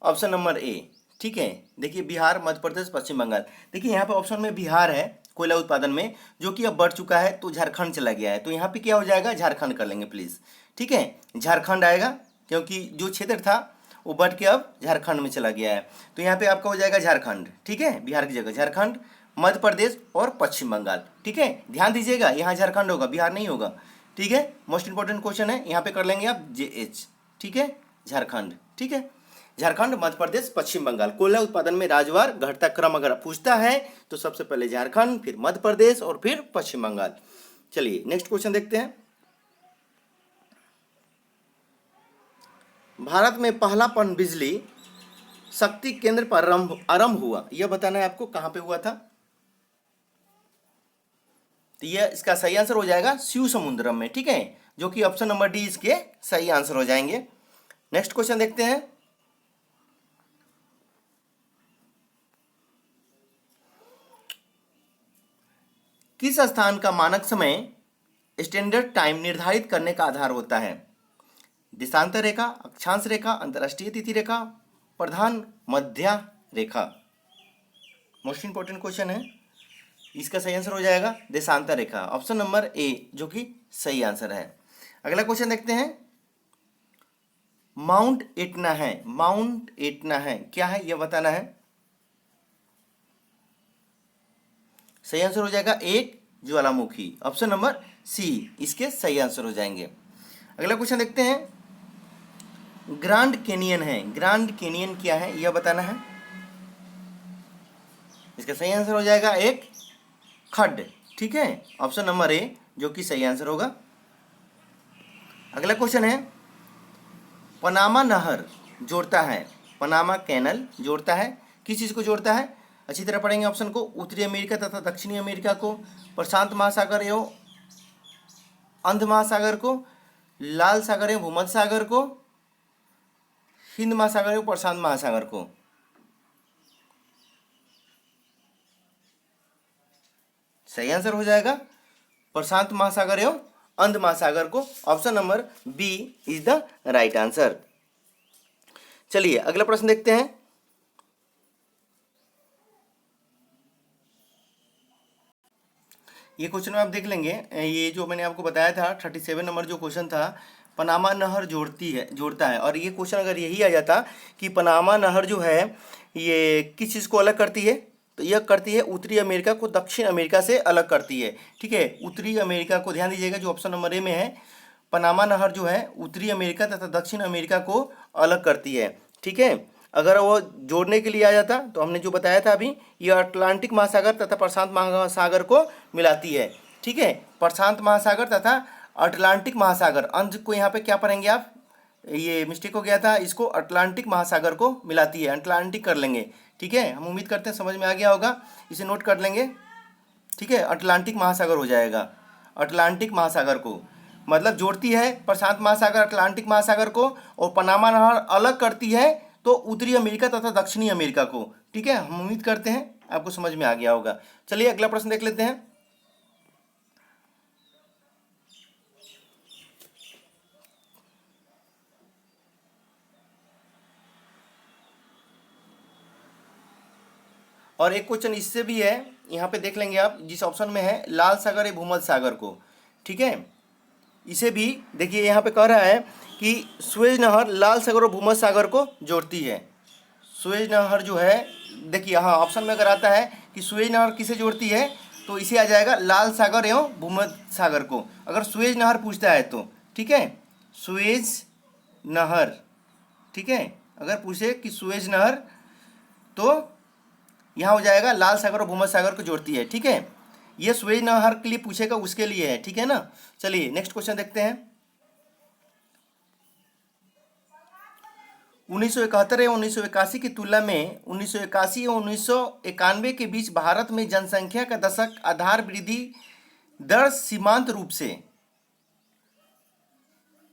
ऑप्शन नंबर ए, ठीक है। देखिए बिहार, मध्य प्रदेश, पश्चिम बंगाल। देखिए यहाँ पे ऑप्शन में बिहार है कोयला उत्पादन में, जो कि अब बढ़ चुका है, तो झारखंड चला गया है, तो यहाँ पे क्या हो जाएगा, झारखंड कर लेंगे प्लीज, ठीक है, झारखंड आएगा, क्योंकि जो क्षेत्र था वो बढ़ के अब झारखंड में चला गया है, तो यहाँ पे आपका हो जाएगा झारखंड, ठीक है, बिहार की जगह झारखंड, मध्य प्रदेश और पश्चिम बंगाल, ठीक है। ध्यान दीजिएगा यहाँ झारखंड होगा, बिहार नहीं होगा, ठीक है। मोस्ट इंपॉर्टेंट क्वेश्चन है, यहाँ पे कर लेंगे आप JH, ठीक है, झारखंड, ठीक है, झारखंड, मध्य प्रदेश, पश्चिम बंगाल। कोयला उत्पादन में राज्यवार घटता क्रम अगर पूछता है तो सबसे पहले झारखंड, फिर मध्य प्रदेश और फिर पश्चिम बंगाल। चलिए नेक्स्ट क्वेश्चन देखते हैं, भारत में पहला पन बिजली शक्ति केंद्र पर आरंभ हुआ, यह बताना है आपको कहां पे हुआ था, तो यह इसका सही आंसर हो जाएगा शिव समुद्रम में, ठीक है, जो कि ऑप्शन नंबर डी इसके सही आंसर हो जाएंगे। नेक्स्ट क्वेश्चन देखते हैं, किस स्थान का मानक समय स्टैंडर्ड टाइम निर्धारित करने का आधार होता है, देशांतर रेखा, अक्षांश रेखा, अंतर्राष्ट्रीय तिथि रेखा, प्रधान मध्य रेखा। मोस्ट इंपॉर्टेंट क्वेश्चन है, इसका सही आंसर हो जाएगा देशांतर रेखा, ऑप्शन नंबर ए जो कि सही आंसर है। अगला क्वेश्चन देखते हैं, माउंट एटना है, माउंट एटना है क्या है, यह बताना है। सही आंसर हो जाएगा एक ज्वालामुखी, ऑप्शन नंबर सी इसके सही आंसर हो जाएंगे। अगला क्वेश्चन देखते हैं, ग्रांड कैनियन है, ग्रांड कैनियन क्या है, यह बताना है। इसका सही आंसर हो जाएगा एक खड्ड, ठीक है, ऑप्शन नंबर ए जो कि सही आंसर होगा। अगला क्वेश्चन है, पनामा नहर जोड़ता है, पनामा कैनल जोड़ता है, किस चीज को जोड़ता है, अच्छी तरह पढ़ेंगे ऑप्शन को, उत्तरी अमेरिका तथा दक्षिणी अमेरिका को, प्रशांत महासागर एवं अंध महासागर को, लाल सागर एवं भूमध्य सागर को, हिंद महासागर एवं प्रशांत महासागर को। सही आंसर हो जाएगा प्रशांत महासागर एवं अंध महासागर को, option number B is the right answer. चलिए अगला प्रश्न देखते हैं, ये क्वेश्चन में आप देख लेंगे, ये जो मैंने आपको बताया था 37 नंबर जो क्वेश्चन था, पनामा नहर जोड़ता है, और ये क्वेश्चन अगर यही आ जाता कि पनामा नहर जो है ये किस चीज़ को अलग करती है, तो यह करती है उत्तरी अमेरिका को दक्षिण अमेरिका से अलग करती है, ठीक है। उत्तरी अमेरिका को ध्यान दीजिएगा, जो ऑप्शन नंबर ए में है, पनामा नहर जो है उत्तरी अमेरिका तथा दक्षिण अमेरिका को अलग करती है, ठीक है। अगर वो जोड़ने के लिए आ जाता तो हमने जो बताया था अभी, ये अटलांटिक महासागर तथा प्रशांत महासागर को मिलाती है, ठीक है, प्रशांत महासागर तथा अटलांटिक महासागर, अंश को यहाँ पे क्या पढ़ेंगे आप, ये मिस्टेक हो गया था, इसको अटलांटिक महासागर को मिलाती है, अटलांटिक कर लेंगे, ठीक है। हम उम्मीद करते हैं समझ में आ गया होगा, इसे नोट कर लेंगे, ठीक है, अटलांटिक महासागर हो जाएगा, अटलांटिक महासागर को मतलब जोड़ती है प्रशांत महासागर अटलांटिक महासागर को, और पनामा नहर अलग करती है तो उत्तरी अमेरिका तथा दक्षिणी अमेरिका को, ठीक है। हम उम्मीद करते हैं आपको समझ में आ गया होगा। चलिए अगला प्रश्न देख लेते हैं, और एक क्वेश्चन इससे भी है, यहाँ पे देख लेंगे आप, जिस ऑप्शन में है लाल सागर या भूमध्य सागर को, ठीक है। इसे भी देखिए यहाँ पे कह रहा है कि सुएज नहर लाल सागर और भूमध्य सागर को जोड़ती है। सुएज नहर जो है, देखिए हाँ ऑप्शन में अगर आता है कि सुएज नहर किसे जोड़ती है तो इसे आ जाएगा लाल सागर एवं भूमध्य सागर को, अगर सुएज नहर पूछता है तो। ठीक है, सुएज नहर, ठीक है, अगर पूछे कि सुएज नहर तो यहाँ हो जाएगा लाल सागर और भूमध्य सागर को जोड़ती है। ठीक है, ये सुएज नहर के लिए पूछेगा, उसके लिए है। ठीक है ना। चलिए नेक्स्ट क्वेश्चन देखते हैं। 1971 एवं 1981 की तुलना में 1981 एवं 1991 के बीच भारत में जनसंख्या का दशक आधार वृद्धि दर सीमांत रूप से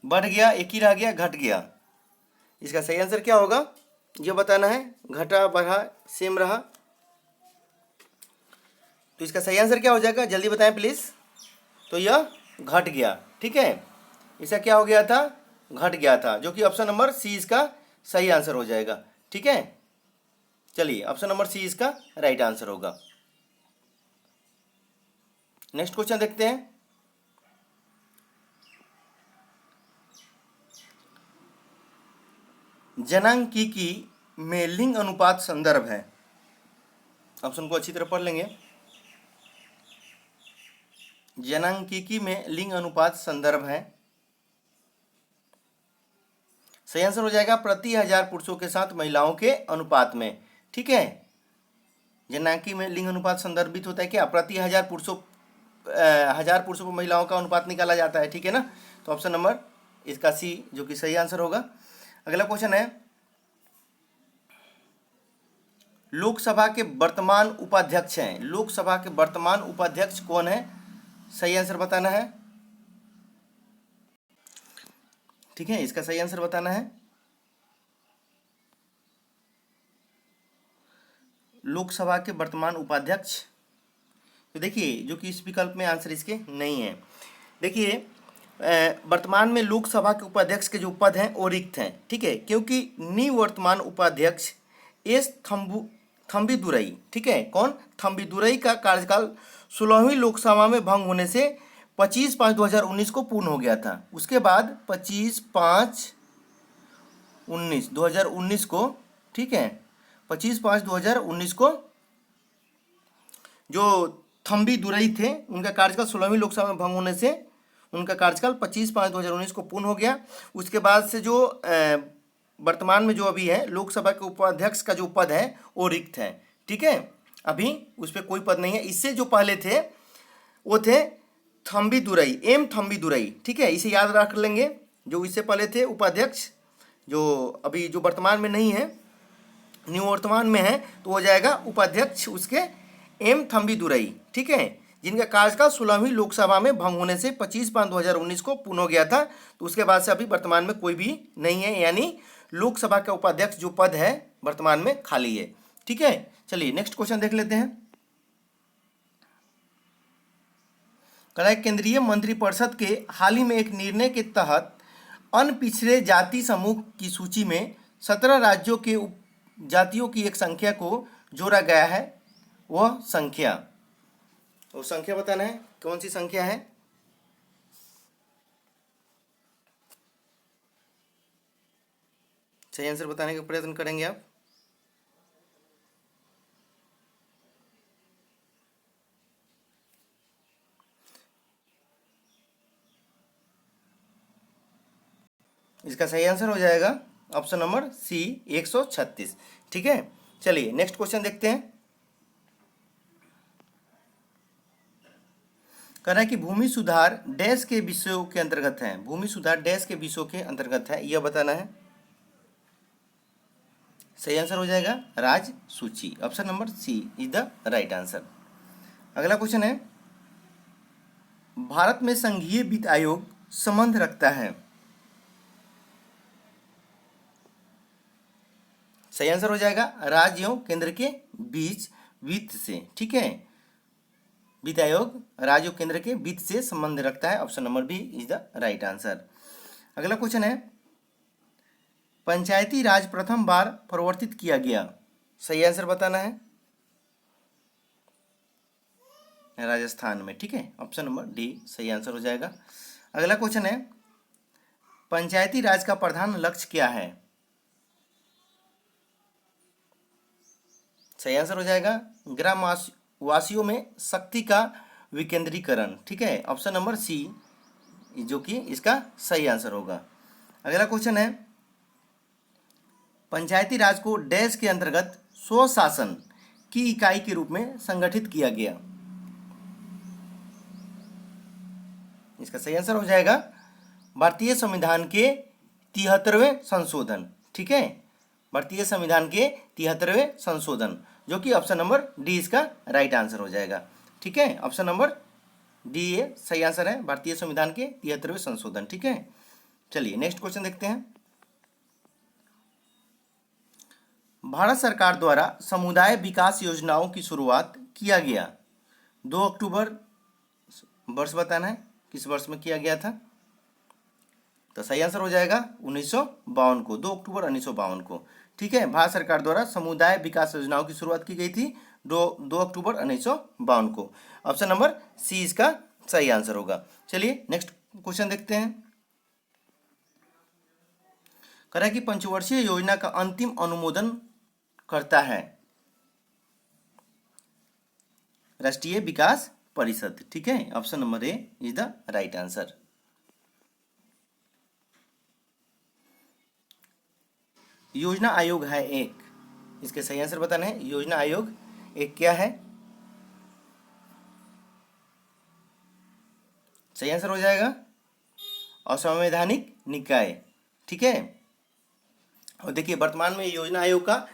बढ़ गया, एक ही रह गया, घट गया। इसका सही आंसर क्या होगा ये बताना है। घटा, बढ़ा, सेम रहा, तो इसका सही आंसर क्या हो जाएगा जल्दी बताएं प्लीज। तो यह घट गया। ठीक है, इसका क्या हो गया था, घट गया था, जो कि ऑप्शन नंबर सी इसका सही आंसर हो जाएगा। ठीक है, चलिए ऑप्शन नंबर सी इसका राइट आंसर होगा। नेक्स्ट क्वेश्चन देखते हैं। जनांकीकी में लिंग अनुपात संदर्भ है। ऑप्शन को अच्छी तरह पढ़ लेंगे। जनांकीकी में लिंग अनुपात संदर्भ है, सही आंसर हो जाएगा प्रति 1000 पुरुषों के साथ महिलाओं के अनुपात में। ठीक है, जनांकी में लिंग अनुपात संदर्भित होता है क्या, प्रति 1000 पुरुषों 1000 पुरुषों पर महिलाओं का अनुपात निकाला जाता है। ठीक है ना, तो ऑप्शन नंबर इसका सी जो कि सही आंसर होगा। अगला क्वेश्चन है, लोकसभा के वर्तमान उपाध्यक्ष हैं, लोकसभा के वर्तमान उपाध्यक्ष कौन है, सही आंसर बताना है। ठीक है, इसका सही आंसर बताना है। लोकसभा के वर्तमान उपाध्यक्ष, तो देखिए जो कि इस विकल्प में आंसर इसके नहीं है। देखिए वर्तमान में लोकसभा के उपाध्यक्ष के जो पद हैं वो रिक्त हैं। ठीक है, क्योंकि निवर्तमान उपाध्यक्ष एस थम्बीदुरई, ठीक है, कौन, थम्बीदुरई का कार्यकाल 16वीं लोकसभा में भंग होने से 25/5/2019 को पूर्ण हो गया था। उसके बाद 25/5/2019 को, ठीक है, 25/5/2019 को जो थम्बीदुरई थे उनका कार्यकाल 16वीं लोकसभा में भंग होने से उनका कार्यकाल 25/5/2019 को पूर्ण हो गया। उसके बाद से जो वर्तमान में जो अभी है लोकसभा के उपाध्यक्ष का जो पद है वो रिक्त है। ठीक है, अभी उस पर कोई पद नहीं है। इससे जो पहले थे वो थे थम्बीदुरई, एम थम्बीदुरई। ठीक है, इसे याद रख लेंगे। जो इससे पहले थे उपाध्यक्ष, जो अभी जो वर्तमान में नहीं है, निवर्तमान में है, तो हो जाएगा उपाध्यक्ष उसके एम थम्बीदुरई। ठीक है, जिनका कार्यकाल 16वीं लोकसभा में भंग होने से 25/5/2019 को पूर्ण हो गया था। तो उसके बाद से अभी वर्तमान में कोई भी नहीं है, यानी लोकसभा का उपाध्यक्ष जो पद है वर्तमान में खाली है। ठीक है, चलिए नेक्स्ट क्वेश्चन देख लेते हैं। कहा केंद्रीय मंत्रिपरिषद के हाल ही में एक निर्णय के तहत अन्य पिछड़े जाति समूह की सूची में 17 राज्यों के जातियों की एक संख्या को जोड़ा गया है। वह संख्या बताना है, कौन सी संख्या है। सही आंसर बताने का प्रयत्न करेंगे आप। इसका सही आंसर हो जाएगा ऑप्शन नंबर सी 136। ठीक है, चलिए नेक्स्ट क्वेश्चन देखते हैं। कह रहा है कि भूमि सुधार डैश के विषयों के अंतर्गत है। भूमि सुधार डैश के विषयों के अंतर्गत है, यह बताना है। सही आंसर हो जाएगा राज सूची, option number C is the right answer. अगला क्वेश्चन है, भारत में संघीय वित्त आयोग संबंध रखता है। सही आंसर हो जाएगा राज्य एवं केंद्र के बीच वित्त से। ठीक है, वित्त आयोग राज्य और केंद्र के वित्त से संबंध रखता है, option number B is the right answer. अगला क्वेश्चन है, पंचायती राज प्रथम बार प्रवर्तित किया गया। सही आंसर बताना है। राजस्थान में। ठीक है, ऑप्शन नंबर डी सही आंसर हो जाएगा। अगला क्वेश्चन है, पंचायती राज का प्रधान लक्ष्य क्या है? सही आंसर हो जाएगा ग्राम वासियों में शक्ति का विकेंद्रीकरण। ठीक है, ऑप्शन नंबर सी जो कि इसका सही आंसर होगा। अगला क्वेश्चन है, पंचायती राज को डैश के अंतर्गत स्वशासन की इकाई के रूप में संगठित किया गया। इसका सही आंसर हो जाएगा भारतीय संविधान के 73वें संशोधन। ठीक है, भारतीय संविधान के 73वें संशोधन, जो कि ऑप्शन नंबर डी इसका राइट आंसर हो जाएगा। ठीक है, ऑप्शन नंबर डी ये सही आंसर है, भारतीय संविधान के 73वें संशोधन। ठीक है, चलिए नेक्स्ट क्वेश्चन देखते हैं। भारत सरकार द्वारा समुदाय विकास योजनाओं की शुरुआत किया गया 2 अक्टूबर, वर्ष बताना है किस वर्ष में किया गया था। तो सही आंसर हो जाएगा 1952 को, 2 अक्टूबर 1952 को। ठीक है, भारत सरकार द्वारा समुदाय विकास योजनाओं की शुरुआत की गई थी 2 अक्टूबर 1952 को। ऑप्शन नंबर सी इसका सही आंसर होगा। चलिए नेक्स्ट क्वेश्चन देखते हैं। कह रहा है कि पंचवर्षीय योजना का अंतिम अनुमोदन करता है राष्ट्रीय विकास परिषद। ठीक है, option number A is the right answer. योजना आयोग है एक, इसके सही आंसर बताना है। योजना आयोग एक क्या है? सही आंसर हो जाएगा असंवैधानिक निकाय। ठीक है, और देखिए वर्तमान में योजना आयोग का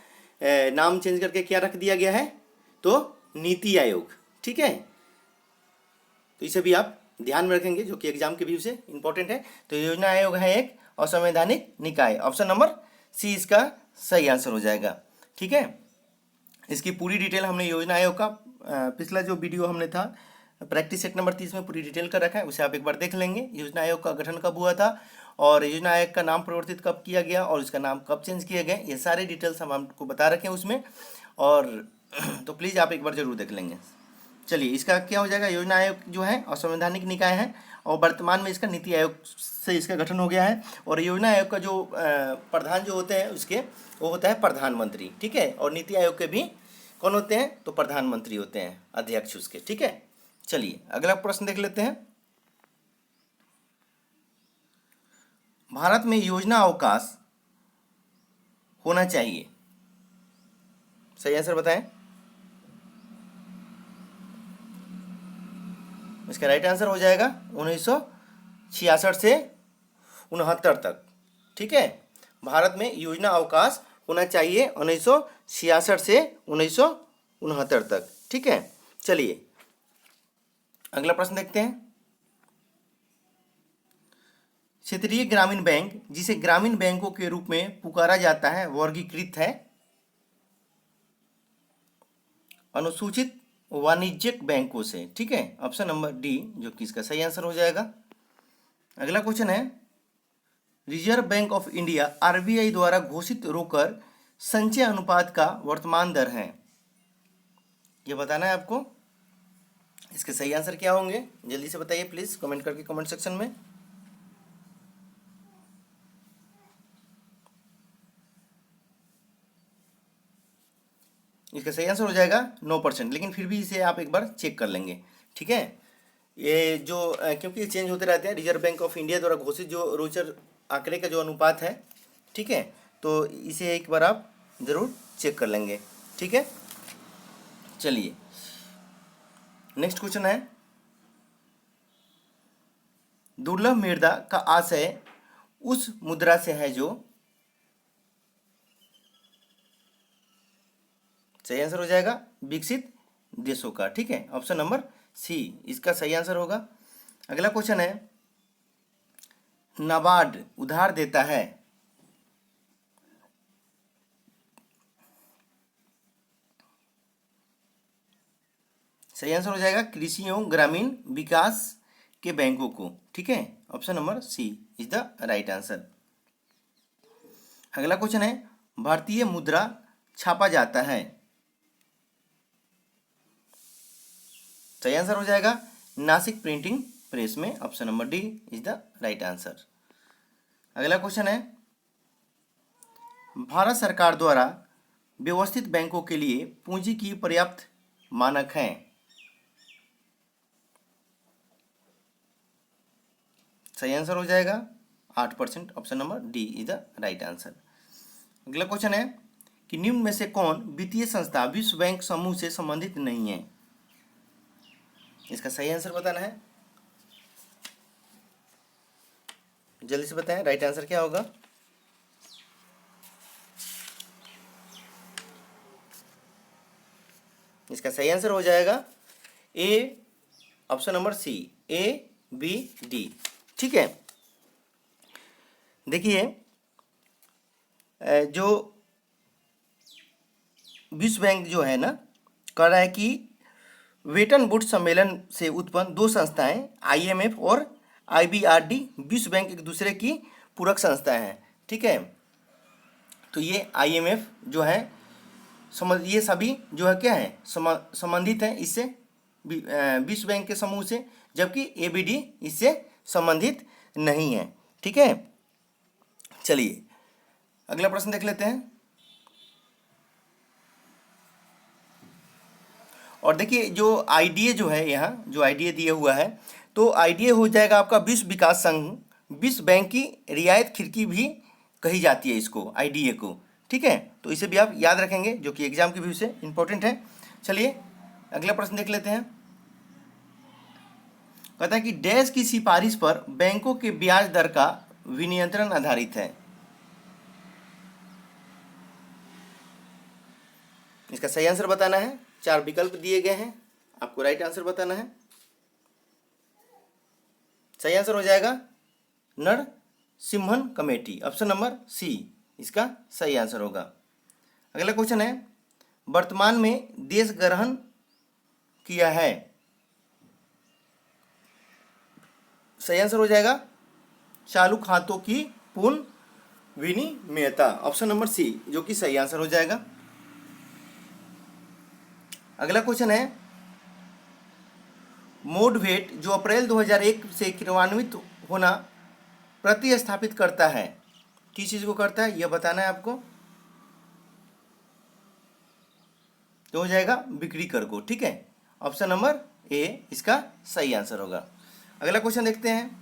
नाम चेंज करके क्या रख दिया गया है, तो नीति आयोग। ठीक है, तो इसे भी आप ध्यान में रखेंगे जो कि एग्जाम के व्यू से इंपॉर्टेंट है। तो योजना आयोग है एक असंवैधानिक निकाय, ऑप्शन नंबर सी इसका सही आंसर हो जाएगा। ठीक है, इसकी पूरी डिटेल हमने योजना आयोग का पिछला जो वीडियो हमने था प्रैक्टिस सेट नंबर 30 में पूरी डिटेल कर रखा है, उसे आप एक बार देख लेंगे। योजना आयोग का गठन कब हुआ था और योजना आयोग का नाम परिवर्तित कब किया गया और इसका नाम कब चेंज किया गया, ये सारे डिटेल्स हम आपको बता रखे हैं उसमें, और तो प्लीज़ आप एक बार जरूर देख लेंगे। चलिए इसका क्या हो जाएगा, योजना आयोग जो है असंवैधानिक निकाय है और वर्तमान में इसका नीति आयोग से इसका गठन हो गया है। और योजना आयोग का जो प्रधान जो होते हैं उसके वो होता है प्रधानमंत्री। ठीक है, और नीति आयोग के भी कौन होते हैं, तो प्रधानमंत्री होते हैं, अध्यक्ष उसके। ठीक है, चलिए अगला प्रश्न देख लेते हैं। भारत में योजना अवकाश होना चाहिए, सही आंसर बताएं। इसका राइट आंसर हो जाएगा 1966 से 69 तक। ठीक है, भारत में योजना अवकाश होना चाहिए 1966 से 1969 तक। ठीक है, चलिए अगला प्रश्न देखते हैं। क्षेत्रीय ग्रामीण बैंक जिसे ग्रामीण बैंकों के रूप में पुकारा जाता है वर्गीकृत है अनुसूचित वाणिज्यिक बैंकों से। ठीक है, ऑप्शन नंबर डी जो कि इसका सही आंसर हो जाएगा। अगला क्वेश्चन है, reserve bank of India RBI द्वारा घोषित रोकड़ संचय अनुपात का वर्तमान दर है, ये बताना है आपको। इसके सही आंसर क्या होंगे जल्दी से बताइए प्लीज कमेंट करके कमेंट सेक्शन में। इसका सही आंसर हो जाएगा 9%, लेकिन फिर भी इसे आप एक बार चेक कर लेंगे। ठीक है, ये जो क्योंकि ये चेंज होते रहते हैं, रिजर्व बैंक ऑफ इंडिया द्वारा घोषित जो रोचर आंकड़े का जो अनुपात है, ठीक है, तो इसे एक बार आप जरूर चेक कर लेंगे। ठीक है, चलिए नेक्स्ट क्वेश्चन है, दुर्लभ मृदा का आशय उस मुद्रा से है जो, सही आंसर हो जाएगा विकसित देशों का। ठीक है, ऑप्शन नंबर सी इसका सही आंसर होगा। अगला क्वेश्चन है, नाबार्ड उधार देता है, सही आंसर हो जाएगा कृषि एवं ग्रामीण विकास के बैंकों को। ठीक है, option number C is the right answer. अगला क्वेश्चन है, भारतीय मुद्रा छापा जाता है, सही आंसर हो जाएगा नासिक प्रिंटिंग प्रेस में, option number D is the right answer. अगला क्वेश्चन है, भारत सरकार द्वारा व्यवस्थित बैंकों के लिए पूंजी की पर्याप्त मानक हैं। सही आंसर हो जाएगा 8%। Option number D is the right answer. अगला क्वेश्चन है कि निम्न में से कौन वित्तीय संस्था विश्व बैंक समूह से संबंधित नहीं है। इसका सही आंसर बताना है, जल्दी से बताएं राइट आंसर क्या होगा। इसका सही आंसर हो जाएगा A, option number C, A B D. ठीक है, देखिए जो विश्व बैंक जो है ना, कह रहा है कि वेटन वुड्स सम्मेलन से उत्पन्न दो संस्थाएं आईएमएफ और आईबीआरडी विश्व बैंक एक दूसरे की पूरक संस्थाएं हैं। ठीक है, तो ये आईएमएफ जो है ये सभी जो है क्या है संबंधित हैं इससे, विश्व बैंक के समूह से, जबकि एबीडी इससे संबंधित नहीं है। ठीक है, चलिए अगला प्रश्न देख लेते हैं। और देखिए जो आईडीए जो है, यहाँ जो आईडीए दिया हुआ है, तो आईडीए हो जाएगा आपका विश्व विकास संघ। विश्व बैंक की रियायत खिड़की भी कही जाती है इसको, आईडीए को। ठीक है, तो इसे भी आप याद रखेंगे, जो कि एग्जाम के व्यू से इंपॉर्टेंट है। चलिए अगला प्रश्न देख लेते हैं। कहता है कि डैश की सिफारिश पर बैंकों के ब्याज दर का विनियंत्रण आधारित है। इसका सही आंसर बताना है, 4 विकल्प दिए गए हैं, आपको राइट आंसर बताना है। सही आंसर हो जाएगा Narasimhan committee, option number C इसका सही आंसर होगा। अगला क्वेश्चन है, वर्तमान में देश ग्रहण किया है। सही आंसर हो जाएगा चालू खातों की पूर्ण विनिमयता, ऑप्शन नंबर सी, जो कि सही आंसर हो जाएगा। अगला क्वेश्चन है, मोडवेट जो अप्रैल 2001 से क्रियान्वित होना प्रतिस्थापित करता है, किस चीज को करता है यह बताना है आपको। तो हो जाएगा बिक्री कर को। ठीक है, ऑप्शन नंबर ए इसका सही आंसर होगा। अगला क्वेश्चन देखते हैं,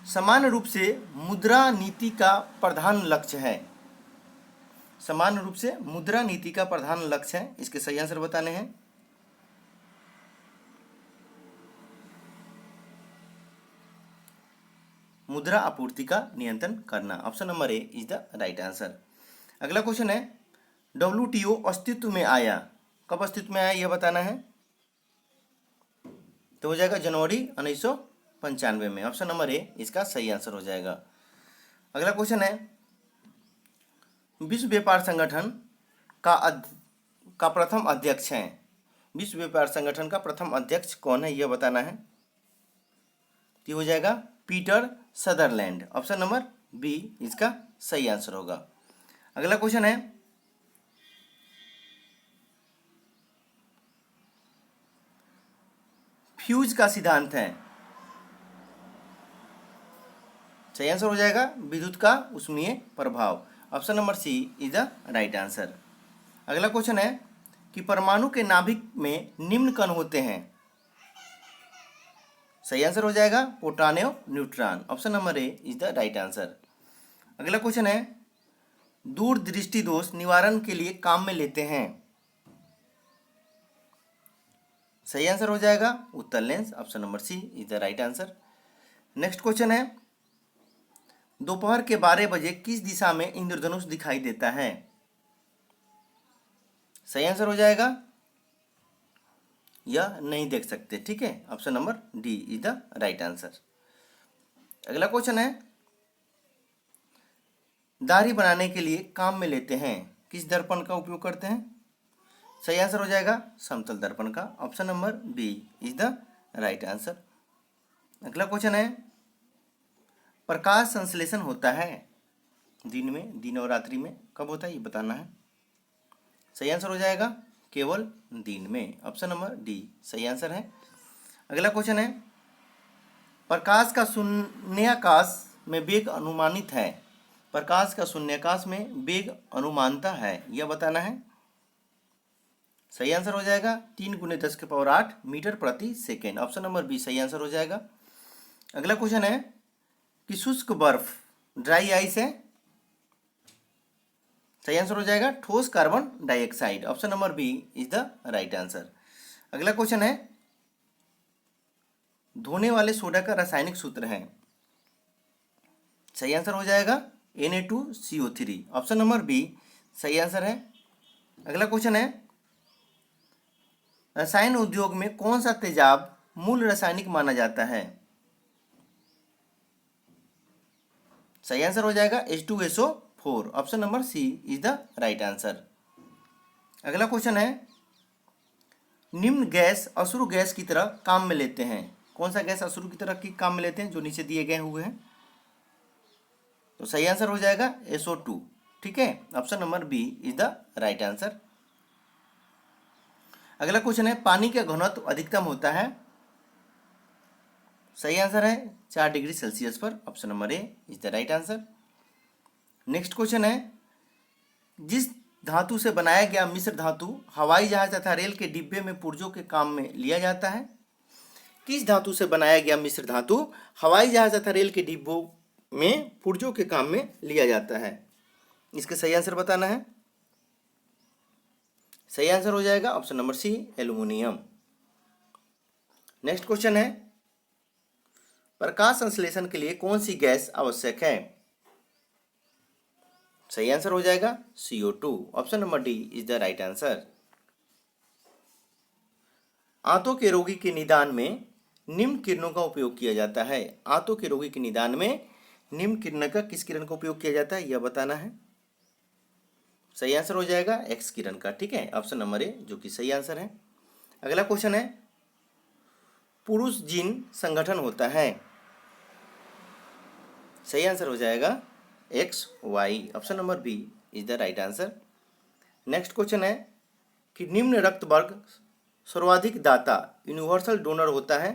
समान रूप से मुद्रा नीति का प्रधान लक्ष्य है। समान रूप से मुद्रा नीति का प्रधान लक्ष्य है, इसके सही आंसर बताने हैं। मुद्रा आपूर्ति का नियंत्रण करना, option number A is the right answer. अगला क्वेश्चन है, डब्ल्यूटीओ अस्तित्व में आया, कब अस्तित्व में आया यह बताना है। तो हो जाएगा जनवरी 1995 में, ऑप्शन नंबर ए इसका सही आंसर हो जाएगा। अगला क्वेश्चन है, विश्व व्यापार संगठन का प्रथम अध्यक्ष है। विश्व व्यापार संगठन का प्रथम अध्यक्ष कौन है यह बताना है। तो हो जाएगा Peter Sutherland, option number B इसका सही आंसर होगा। अगला क्वेश्चन है, फ्यूज का सिद्धांत है। सही आंसर हो जाएगा विद्युत का ऊष्मीय प्रभाव, option number C is the right answer. अगला क्वेश्चन है कि परमाणु के नाभिक में निम्न कण होते हैं। सही आंसर हो जाएगा प्रोटॉन एवं neutron, option number A is the right answer. अगला क्वेश्चन है, दूरदृष्टि दोष निवारण के लिए काम में लेते हैं। सही आंसर हो जाएगा उत्तल lens, option number C is the right answer. Next question है, दोपहर के 12 बजे किस दिशा में इंद्रधनुष दिखाई देता है। सही आंसर हो जाएगा यह नहीं देख सकते। ठीक है, option number D is the right answer. अगला क्वेश्चन है, दाढ़ी बनाने के लिए काम में लेते हैं, किस दर्पण का उपयोग करते हैं। सही आंसर हो जाएगा समतल दर्पण का, option number B is the right answer. अगला क्वेश्चन है, प्रकाश संश्लेषण होता है दिन में, दिन और रात्रि में, कब होता है ये बताना है। सही आंसर हो जाएगा केवल दिन में, ऑप्शन नंबर डी सही आंसर है। अगला क्वेश्चन है, प्रकाश का शून्याकाश में वेग अनुमानित है। प्रकाश का शून्याकाश में वेग अनुमानता है, यह बताना है। सही आंसर हो जाएगा 3 × 10⁸ मीटर प्रति सेकेंड। ऑप्शन नंबर बी सही आंसर हो जाएगा। अगला क्वेश्चन है कि शुष्क बर्फ ड्राई आइस है। सही आंसर हो जाएगा ठोस carbon dioxide. Option number B is the right answer. अगला क्वेश्चन है धोने वाले सोडा का रासायनिक सूत्र है। सही आंसर हो जाएगा Na2CO3। ऑप्शन नंबर बी सही आंसर है। अगला क्वेश्चन है रसायन उद्योग में कौन सा तेजाब मूल रासायनिक माना जाता है। सही आंसर हो जाएगा H2SO4। Option number C is the right answer. अगला क्वेश्चन है निम्न गैस अश्रु गैस की तरह काम में लेते हैं। कौन सा गैस अश्रु की तरह की काम में लेते हैं, जो नीचे दिए गए हुए हैं। तो सही आंसर हो जाएगा SO2। ठीक है, option number B is the right answer. अगला क्वेश्चन है पानी का घनत्व अधिकतम होता है। सही आंसर है 4 डिग्री सेल्सियस पर। Option number A is the right answer. Next question है जिस धातु से बनाया गया मिश्र धातु हवाई जहाज तथा रेल के डिब्बे में पुर्जों के काम में लिया जाता है। किस धातु से बनाया गया मिश्र धातु हवाई जहाज तथा रेल के डिब्बों में पुर्जों के काम में लिया जाता है। इसके सही आंसर बताना है। सही आंसर हो जाएगा option number C aluminium. Next question है प्रकाश संश्लेषण के लिए कौन सी गैस आवश्यक है। सही आंसर हो जाएगा CO2। Option number D is the right answer. आंतों के रोगी के निदान में निम्न किरणों का उपयोग किया जाता है। आंतों के रोगी के निदान में निम्न किरण का किस किरण का उपयोग किया जाता है, यह बताना है। सही आंसर हो जाएगा एक्स किरण का। ठीक है, ऑप्शन नंबर ए जो कि सही आंसर है। अगला क्वेश्चन है पुरुष जीन संगठन होता है। सही आंसर हो जाएगा XY। Option number B is the right answer. Next question है कि निम्न रक्त वर्ग सर्वाधिक दाता यूनिवर्सल डोनर होता है।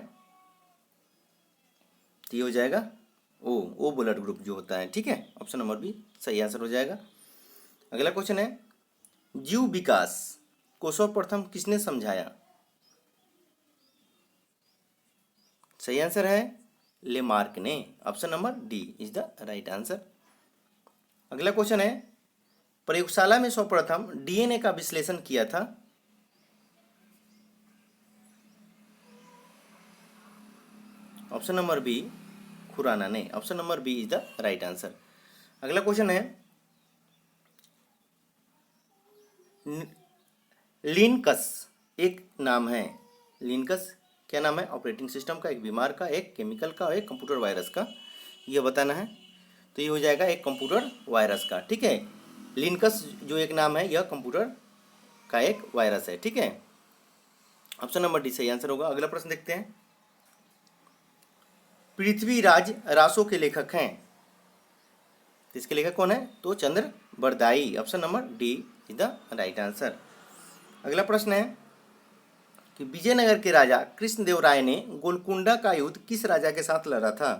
तो ये हो जाएगा ओ ब्लड ग्रुप जो होता है। ठीक है, ऑप्शन नंबर बी सही आंसर हो जाएगा। अगला क्वेश्चन है जीव विकास को सर्वप्रथम किसने समझाया। सही आंसर है लेमार्क ने। Option number D is the right answer. अगला क्वेश्चन है प्रयोगशाला में सर्वप्रथम DNA का विश्लेषण किया था। ऑप्शन नंबर बी खुराना ने। Option number B is the right answer. अगला क्वेश्चन है लिनक्स एक नाम है। लिनक्स क्या नाम है, ऑपरेटिंग सिस्टम का, एक बीमार का, एक केमिकल का और एक कंप्यूटर वायरस का, यह बताना है। तो ये हो जाएगा एक कंप्यूटर वायरस का। ठीक है, लिनक्स जो एक नाम है यह कंप्यूटर का एक वायरस है। ठीक है, ऑप्शन नंबर डी सही आंसर होगा। अगला प्रश्न देखते हैं पृथ्वीराज रासो के लेखक हैं। इसके लेखक कौन है, तो Chandra Bardai. Option number D is the right answer. अगला प्रश्न है कि विजयनगर के राजा कृष्णदेव राय ने गोलकुंडा का युद्ध किस राजा के साथ लड़ा था।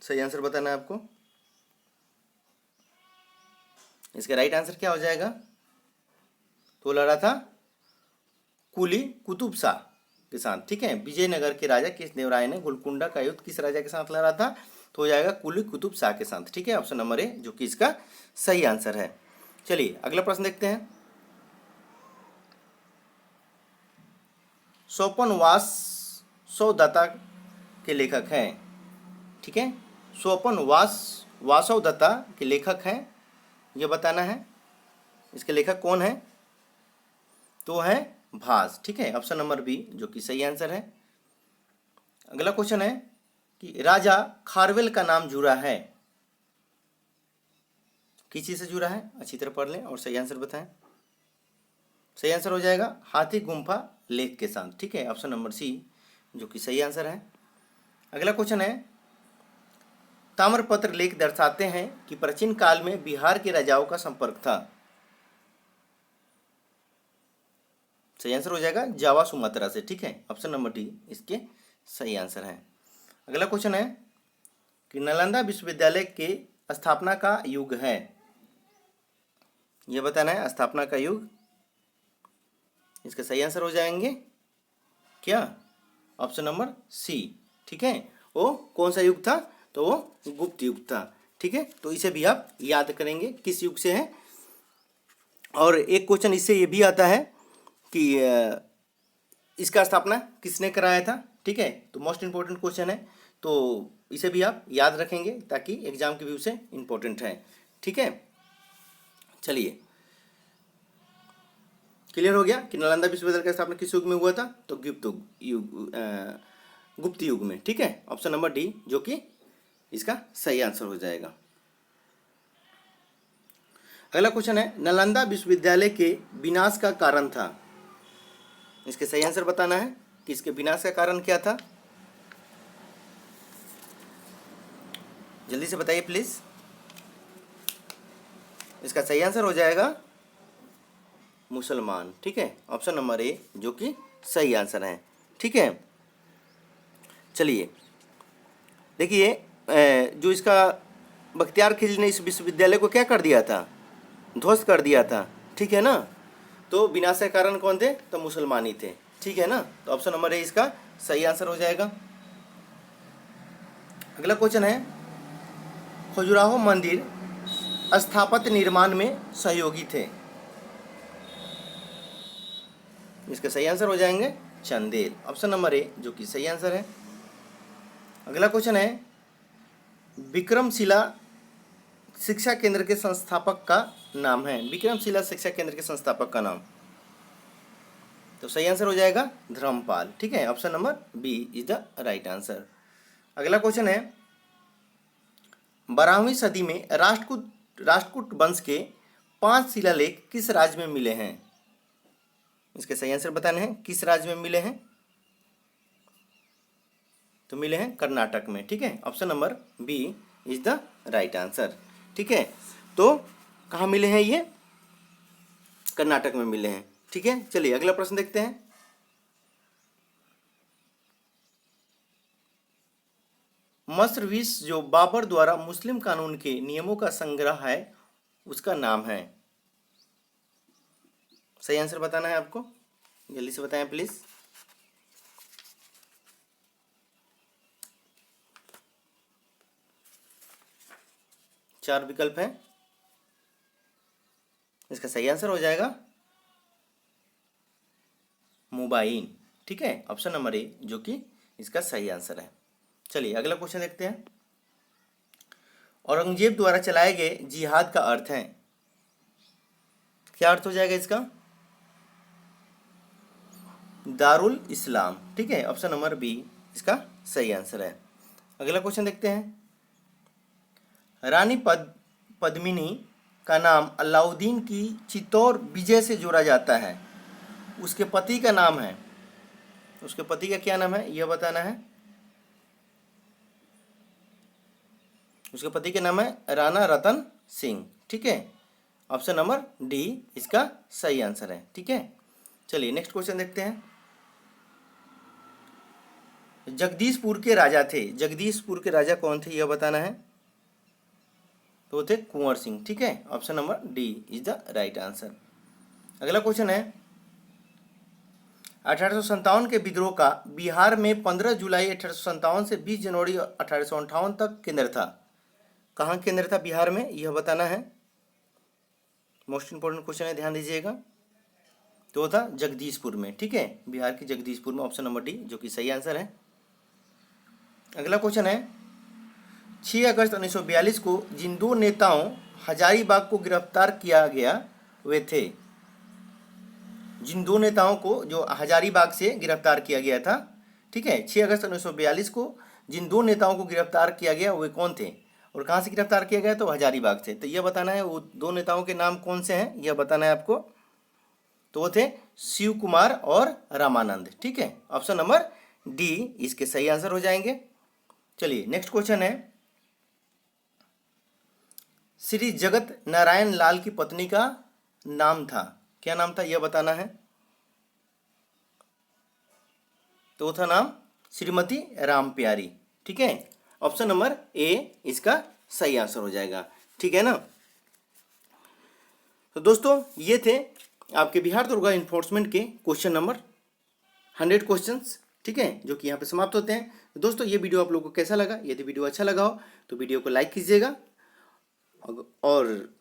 सही आंसर बताना है आपको। इसका राइट आंसर क्या हो जाएगा, तो लड़ा था कुली कुतुब शाह के साथ। ठीक है, विजयनगर के राजा कृष्णदेव राय ने गोलकुंडा का युद्ध किस राजा के साथ लड़ा था, तो हो जाएगा कुली कुतुब शाह के साथ। ठीक है, ऑप्शन नंबर ए जो कि इसका सही आंसर है। चलिए अगला प्रश्न देखते हैं स्वपनवास सौदत्ता के लेखक हैं। ठीक है, वासवदत्ता के लेखक हैं, यह बताना है। इसके लेखक कौन है, तो है भास। ठीक है, ऑप्शन नंबर बी जो कि सही आंसर है। अगला क्वेश्चन है कि राजा खारवेल का नाम जुड़ा है, किस चीज से जुड़ा है, अच्छी तरह पढ़ लें और सही आंसर बताएं। सही आंसर हो जाएगा हाथी गुम्फा लेख के साथ। ठीक है, ऑप्शन नंबर सी जो कि सही आंसर है। अगला क्वेश्चन है ताम्रपत्र लेख दर्शाते हैं कि प्राचीन काल में बिहार के राजाओं का संपर्क था। सही आंसर हो जाएगा जावा सुमात्रा से। ठीक है, ऑप्शन नंबर डी इसके सही आंसर है। अगला क्वेश्चन है कि नालंदा विश्वविद्यालय के स्थापना का युग है, यह बताना है स्थापना का युग। इसका सही आंसर हो जाएंगे क्या, ऑप्शन नंबर सी। ठीक है, वो कौन सा युग था, तो वो गुप्त युग था। ठीक है, तो इसे भी आप याद करेंगे किस युग से है। और एक क्वेश्चन इससे ये भी आता है कि इसका स्थापना किसने कराया था। ठीक है, तो मोस्ट इंपॉर्टेंट क्वेश्चन है, तो इसे भी आप याद रखेंगे ताकि एग्जाम के व्यू से इंपॉर्टेंट है। ठीक है, चलिए क्लियर हो गया कि नालंदा विश्वविद्यालय का स्थापना किस युग में हुआ था, तो गुप्त युग में। ठीक है, ऑप्शन नंबर डी जो कि इसका सही आंसर हो जाएगा। अगला क्वेश्चन है नालंदा विश्वविद्यालय के विनाश का कारण था, इसके सही आंसर बताना है कि इसके विनाश का कारण क्या था। जल्दी से बताइए प्लीज। इसका सही आंसर हो जाएगा मुसलमान। ठीक है, ऑप्शन नंबर ए जो कि सही आंसर है। ठीक है, चलिए देखिए जो इसका बख्तियार खिलजी ने इस विश्वविद्यालय को क्या कर दिया था, ध्वस्त कर दिया था। ठीक है ना, तो विनाश के कारण कौन थे, तो मुसलमान ही थे। ठीक है ना, तो ऑप्शन नंबर ए इसका सही आंसर हो जाएगा। अगला क्वेश्चन है खजुराहो मंदिर स्थापत्य निर्माण में सहयोगी थे, इसका सही आंसर हो जाएंगे चंदेल, ऑप्शन नंबर ए जो कि सही आंसर है। अगला क्वेश्चन है विक्रमशिला शिक्षा केंद्र के संस्थापक का नाम है, विक्रमशिला शिक्षा केंद्र के संस्थापक का नाम, तो सही आंसर हो जाएगा धर्मपाल। ठीक है, option number B is the right answer. अगला क्वेश्चन है 12वीं सदी में राष्ट्रकूट वंश के 5 शिलालेख किस राज्य में मिले हैं, इसके सही आंसर बताने हैं किस राज्य में मिले हैं, तो मिले हैं कर्नाटक में। ठीक है, option number B is the right answer. ठीक है, तो कहाँ मिले हैं ये, कर्नाटक में मिले हैं। ठीक है, चलिए अगला प्रश्न देखते हैं। मसरविस जो बाबर द्वारा मुस्लिम कानून के नियमों का संग्रह है उसका नाम है, सही आंसर बताना है आपको, जल्दी से बताएं प्लीज। चार विकल्प हैं, इसका सही आंसर हो जाएगा मुबाइन। ठीक है, ऑप्शन नंबर ए जो कि इसका सही आंसर है। चलिए अगला क्वेश्चन देखते हैं। औरंगजेब द्वारा चलाए गए जिहाद का अर्थ है, क्या अर्थ हो जाएगा इसका, दारुल इस्लाम। ठीक है, ऑप्शन नंबर बी इसका सही आंसर है। अगला क्वेश्चन देखते हैं। रानी पद्मिनी का नाम अलाउद्दीन की चित्तौर विजय से जोड़ा जाता है, उसके पति का नाम है, उसके पति का क्या नाम है यह बताना है। उसके पति का नाम है राणा रतन सिंह। ठीक है, ऑप्शन नंबर डी इसका सही आंसर है। ठीक है, चलिए नेक्स्ट क्वेश्चन देखते हैं। जगदीशपुर के राजा थे, जगदीशपुर के राजा कौन थे यह बताना है, तो थे कुंवर सिंह। ठीक है, option number D is the right answer. अगला क्वेश्चन है 1857 के विद्रोह का बिहार में 15 जुलाई 1857 से 20 जनवरी 1858 तक केंद्र था, कहाँ केंद्र था बिहार में यह बताना है, मोस्ट इंपोर्टेंट क्वेश्चन है, ध्यान दीजिएगा। तो वो था जगदीशपुर में। ठीक है, बिहार के जगदीशपुर में, ऑप्शन नंबर डी जो कि सही आंसर है। अगला क्वेश्चन है 6 अगस्त 1942 को जिन दो नेताओं हजारीबाग को गिरफ्तार किया गया वे थे, जिन दो नेताओं को जो हजारीबाग से गिरफ्तार किया गया था। ठीक है, 6 अगस्त 1942 को जिन दो नेताओं को गिरफ्तार किया गया वे कौन थे और कहाँ से गिरफ्तार किया गया, तो हजारीबाग से। तो यह बताना है वो दो नेताओं के नाम कौन से हैं यह बताना है आपको, तो वो थे शिव कुमार और रामानंद। ठीक है, ऑप्शन नंबर डी इसके सही आंसर हो जाएंगे। चलिए नेक्स्ट क्वेश्चन है श्री जगत नारायण लाल की पत्नी का नाम था, क्या नाम था यह बताना है, तो था नाम श्रीमती रामप्यारी। ठीक है, ऑप्शन नंबर ए इसका सही आंसर हो जाएगा। ठीक है ना। तो दोस्तों ये थे आपके बिहार दरोगा इन्फोर्समेंट के क्वेश्चन नंबर 100 क्वेश्चंस। ठीक है, जो कि यहाँ पे समाप्त होते हैं। तो दोस्तों ये वीडियो आप लोगों को कैसा लगा? यदि वीडियो अच्छा लगा हो तो वीडियो को लाइक कीजिएगा और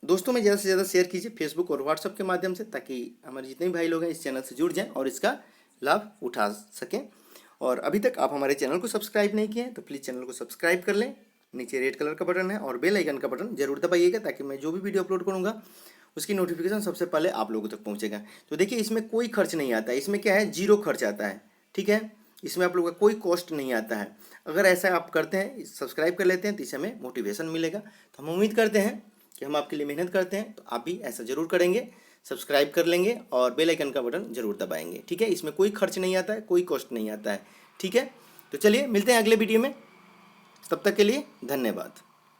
दोस्तों में ज़्यादा से ज़्यादा शेयर कीजिए फेसबुक और व्हाट्सएप के माध्यम से, ताकि हमारे जितने भी भाई लोग हैं इस चैनल से जुड़ जाएं और इसका लाभ उठा सकें। और अभी तक आप हमारे चैनल को सब्सक्राइब नहीं किए हैं तो प्लीज़ चैनल को सब्सक्राइब कर लें। नीचे रेड कलर का बटन है और बेल आइकन का बटन जरूर दबाइएगा, ताकि मैं जो भी वीडियो अपलोड करूँगा उसकी नोटिफिकेशन सबसे पहले आप लोगों तक पहुँचेगा। तो देखिए इसमें कोई खर्च नहीं आता है, इसमें क्या है, जीरो खर्च आता है। ठीक है, इसमें आप लोगों का कोई कॉस्ट नहीं आता है। अगर ऐसा आप करते हैं, सब्सक्राइब कर लेते हैं, तो इससे हमें मोटिवेशन मिलेगा। तो हम उम्मीद करते हैं कि हम आपके लिए मेहनत करते हैं, तो आप भी ऐसा जरूर करेंगे, सब्सक्राइब कर लेंगे और बेल आइकन का बटन जरूर दबाएंगे। ठीक है, इसमें कोई खर्च नहीं आता है, कोई कॉस्ट नहीं आता है। ठीक है, तो चलिए मिलते हैं अगले वीडियो में, तब तक के लिए धन्यवाद।